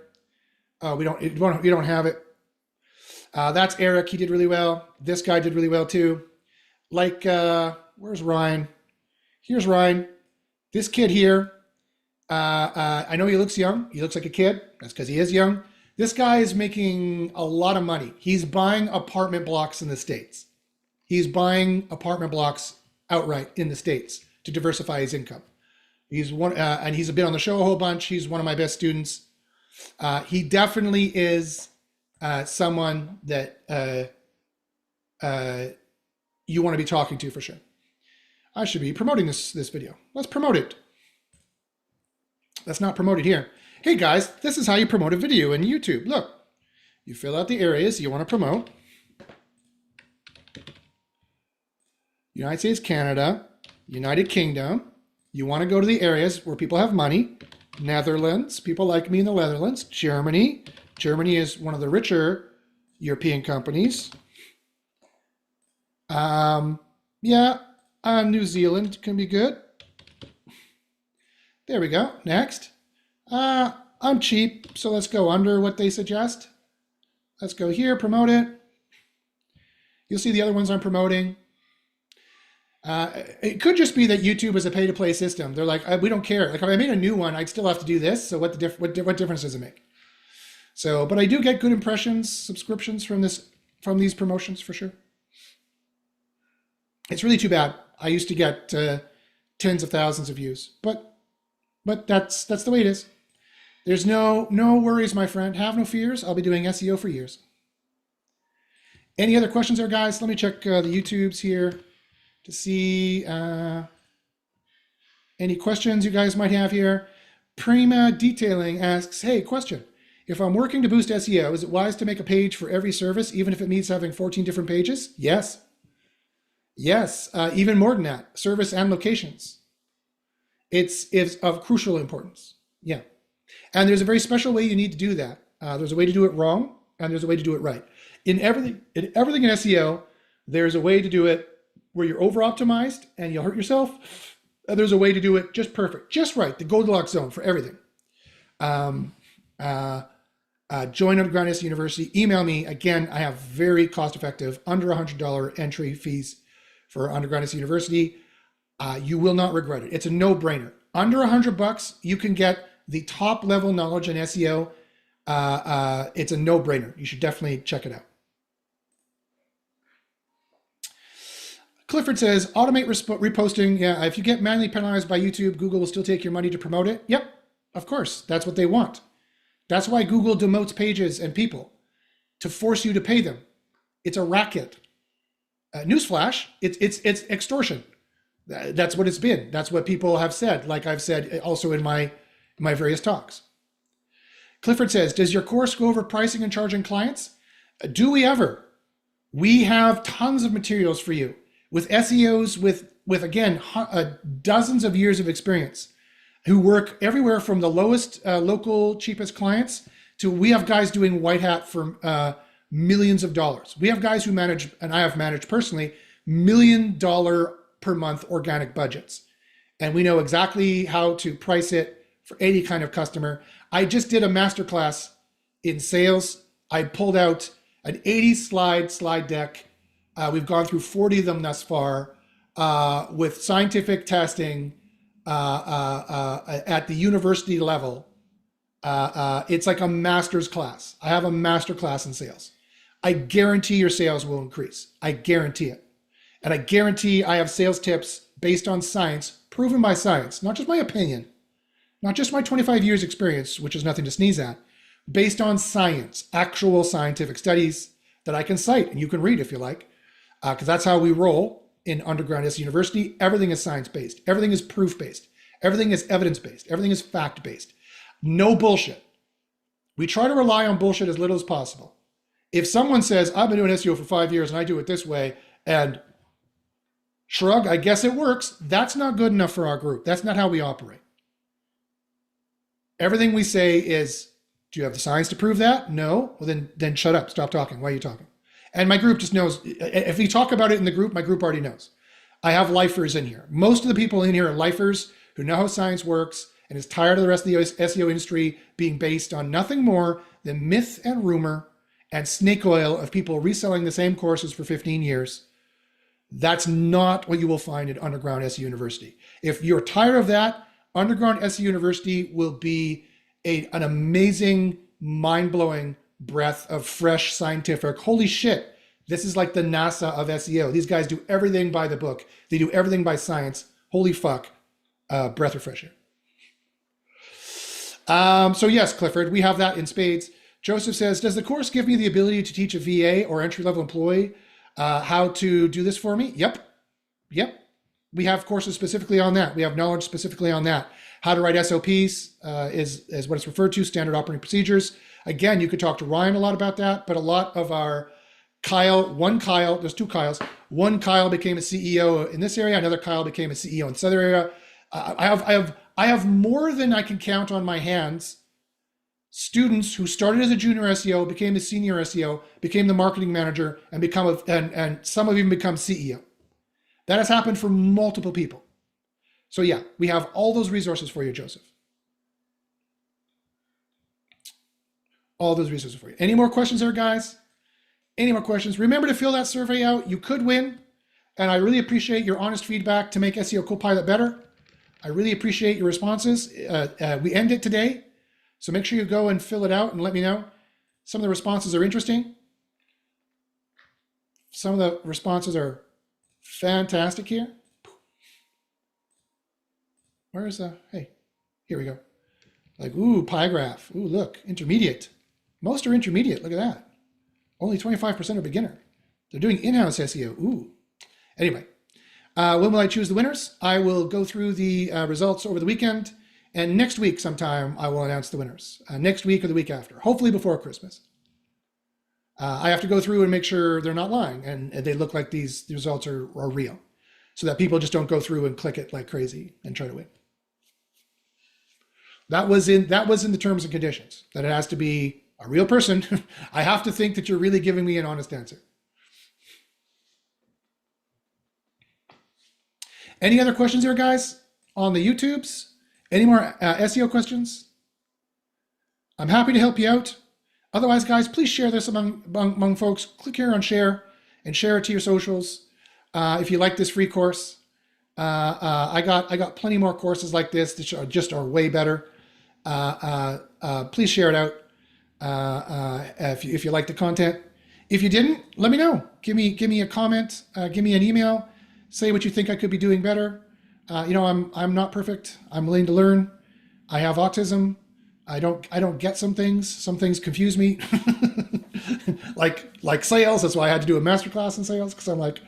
we don't have it. That's Eric. He did really well. This guy did really well too. Like, where's Ryan? Here's Ryan. This kid here. I know he looks young. He looks like a kid. That's because he is young. This guy is making a lot of money. He's buying apartment blocks in the States. He's buying apartment blocks outright in the States to diversify his income. He's one, and he's been on the show a whole bunch. He's one of my best students. He definitely is someone that you want to be talking to for sure. I should be promoting this video. Let's promote it. Let's not promote it here. Hey guys, this is how you promote a video in YouTube. Look, you fill out the areas you want to promote. United States, Canada, United Kingdom. You want to go to the areas where people have money. Netherlands, people like me in the Netherlands. Germany. Germany is one of the richer European companies. New Zealand can be good. There we go. Next. I'm cheap, so let's go under what they suggest. Let's go here, promote it. You'll see the other ones I'm promoting. It could just be that YouTube is a pay-to-play system. They're like, we don't care. Like if I made a new one, I'd still have to do this. So what difference does it make? So, but I do get good impressions, subscriptions from these promotions for sure. It's really too bad. I used to get tens of thousands of views, but that's the way it is. There's no worries, my friend. Have no fears. I'll be doing SEO for years. Any other questions there, guys? Let me check the YouTubes here to see any questions you guys might have here. Prima Detailing asks, hey, question. If I'm working to boost SEO, is it wise to make a page for every service, even if it means having 14 different pages? Yes. Yes, even more than that, service and locations. It's of crucial importance. Yeah. And there's a very special way you need to do that. There's a way to do it wrong, and there's a way to do it right. In everything in SEO, there's a way to do it where you're over-optimized and you'll hurt yourself. There's a way to do it just perfect, just right, the Goldilocks zone for everything. Join Underground SEO University. Email me. Again, I have very cost-effective, under $100 entry fees for Underground SEO University. You will not regret it. It's a no-brainer. Under $100, you can get the top-level knowledge in SEO. It's a no-brainer. You should definitely check it out. Clifford says, automate reposting. Yeah, if you get manually penalized by YouTube, Google will still take your money to promote it. Yep, of course. That's what they want. That's why Google demotes pages and people, to force you to pay them. It's a racket. Newsflash, it's extortion. That's what it's been. That's what people have said, like I've said also in my various talks. Clifford says, does your course go over pricing and charging clients? Do we ever? We have tons of materials for you with SEOs with again, dozens of years of experience who work everywhere from the lowest local, cheapest clients to we have guys doing white hat for millions of dollars. We have guys who manage, and I have managed personally, $1 million per month organic budgets. And we know exactly how to price it for any kind of customer. I just did a masterclass in sales. I pulled out an 80 slide deck. We've gone through 40 of them thus far with scientific testing at the university level. It's like a master's class. I have a master class in sales. I guarantee your sales will increase. I guarantee it. And I guarantee I have sales tips based on science, proven by science, not just my opinion, not just my 25 years experience, which is nothing to sneeze at, based on science, actual scientific studies that I can cite and you can read if you like, because that's how we roll in Underground SEO University. Everything is science-based. Everything is proof-based. Everything is evidence-based. Everything is fact-based. No bullshit. We try to rely on bullshit as little as possible. If someone says, I've been doing SEO for 5 years and I do it this way, and shrug, I guess it works, that's not good enough for our group. That's not how we operate. Everything we say is, do you have the science to prove that? No? Well, then shut up. Stop talking. Why are you talking? And my group just knows. If we talk about it in the group, my group already knows. I have lifers in here. Most of the people in here are lifers who know how science works and is tired of the rest of the SEO industry being based on nothing more than myth and rumor and snake oil of people reselling the same courses for 15 years. That's not what you will find at Underground SEO University. If you're tired of that, Underground SEO University will be an amazing, mind-blowing breath of fresh scientific, holy shit, this is like the NASA of SEO. These guys do everything by the book. They do everything by science. Holy fuck, breath of fresh air. So yes, Clifford, we have that in spades. Joseph says, does the course give me the ability to teach a VA or entry-level employee how to do this for me? Yep. We have courses specifically on that. We have knowledge specifically on that. How to write SOPs is what it's referred to, standard operating procedures. Again, you could talk to Ryan a lot about that, but a lot of our there's two Kyles. One Kyle became a CEO in this area, another Kyle became a CEO in this other area. I have more than I can count on my hands students who started as a junior SEO, became a senior SEO, became the marketing manager, and some have even become CEO. That has happened for multiple people. So yeah, we have all those resources for you, Joseph. All those resources for you. Any more questions there, guys? Any more questions? Remember to fill that survey out. You could win. And I really appreciate your honest feedback to make SEO Copilot better. I really appreciate your responses. We end it today. So make sure you go and fill it out and let me know. Some of the responses are interesting. Some of the responses are fantastic here. Where is hey, here we go. Like, ooh, PyGraph. Ooh, look, intermediate. Most are intermediate, look at that. Only 25% are beginner. They're doing in-house SEO, ooh. Anyway, when will I choose the winners? I will go through the results over the weekend, and next week sometime I will announce the winners. Next week or the week after, hopefully before Christmas. I have to go through and make sure they're not lying and they look like the results are real, so that people just don't go through and click it like crazy and try to win. That was in the terms and conditions, that it has to be a real person. I have to think that you're really giving me an honest answer. Any other questions here, guys, on the YouTubes? Any more SEO questions? I'm happy to help you out. Otherwise, guys, please share this among folks. Click here on share and share it to your socials. If you like this free course, I got plenty more courses like this that just are way better. Please share it out if you like the content. If you didn't, let me know. Give me a comment. Give me an email. Say what you think I could be doing better. I'm not perfect. I'm willing to learn. I have autism. I don't get some things. Some things confuse me. like sales. That's why I had to do a masterclass in sales, because I'm like,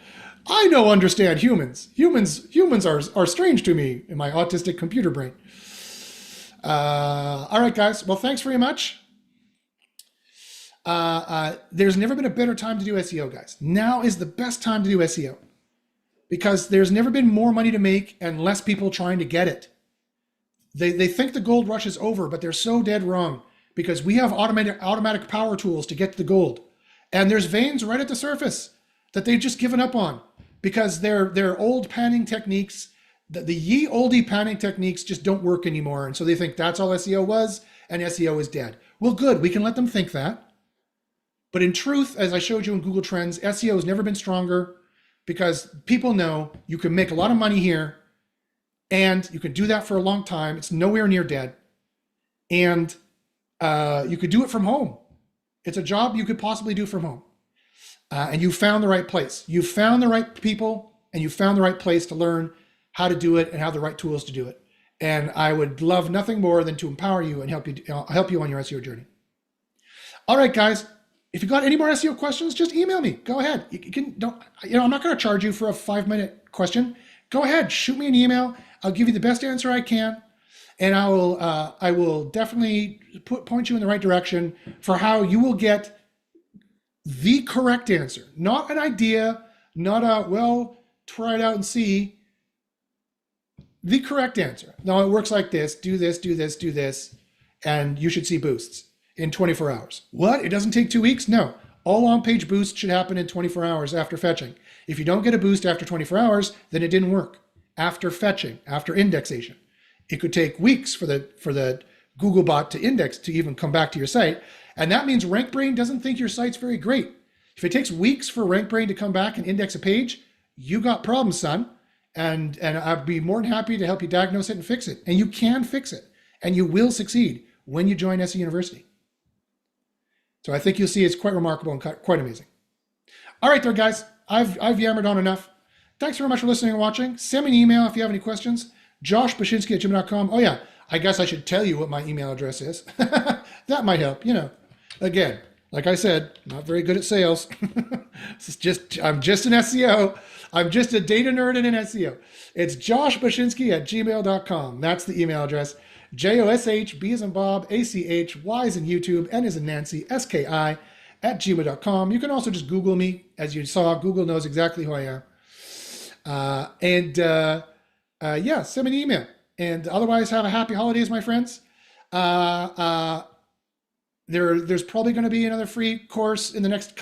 I understand humans. Humans are strange to me in my autistic computer brain. All right, guys. Well, thanks very much. There's never been a better time to do SEO, guys. Now is the best time to do SEO, because there's never been more money to make and less people trying to get it. They think the gold rush is over, but they're so dead wrong, because we have automatic power tools to get to the gold. And there's veins right at the surface that they've just given up on, because their old panning techniques, the ye olde panning techniques just don't work anymore. And so they think that's all SEO was, and SEO is dead. Well, good, we can let them think that. But in truth, as I showed you in Google Trends, SEO has never been stronger, because people know you can make a lot of money here, and you can do that for a long time. It's nowhere near dead. And you could do it from home. It's a job you could possibly do from home. And you found the right place. You found the right people, and you found the right place to learn how to do it and have the right tools to do it. And I would love nothing more than to empower you and help you on your SEO journey. All right, guys. If you got any more SEO questions, just email me. Go ahead. I'm not going to charge you for a 5-minute question. Go ahead, shoot me an email. I'll give you the best answer I can, and I will definitely point you in the right direction for how you will get the correct answer. Not an idea, not a, well, try it out and see. The correct answer. No, it works like this. Do this, do this, do this, and you should see boosts in 24 hours. What? It doesn't take 2 weeks? No. All on-page boosts should happen in 24 hours after fetching. If you don't get a boost after 24 hours, then it didn't work. After fetching, after indexation, it could take weeks for the Google bot to index to even come back to your site. And that means RankBrain doesn't think your site's very great. If it takes weeks for RankBrain to come back and index a page, you got problems, son. And I'd be more than happy to help you diagnose it and fix it. And you can fix it. And you will succeed when you join SEO University. So I think you'll see it's quite remarkable and quite amazing. All right there, guys. I've yammered on enough. Thanks very much for listening and watching. Send me an email if you have any questions. joshbashinsky@gmail.com. Oh yeah, I guess I should tell you what my email address is. That might help, Again, like I said, not very good at sales. I'm just an SEO. I'm just a data nerd and an SEO. It's joshbashinsky@gmail.com. That's the email address. JOSH, B as in Bob, ACH, Y as in YouTube, N as in Nancy, SKI@gmail.com. You can also just Google me. As you saw, Google knows exactly who I am. Yeah, send me an email. And otherwise, have a happy holidays, my friends. There's probably going to be another free course in the next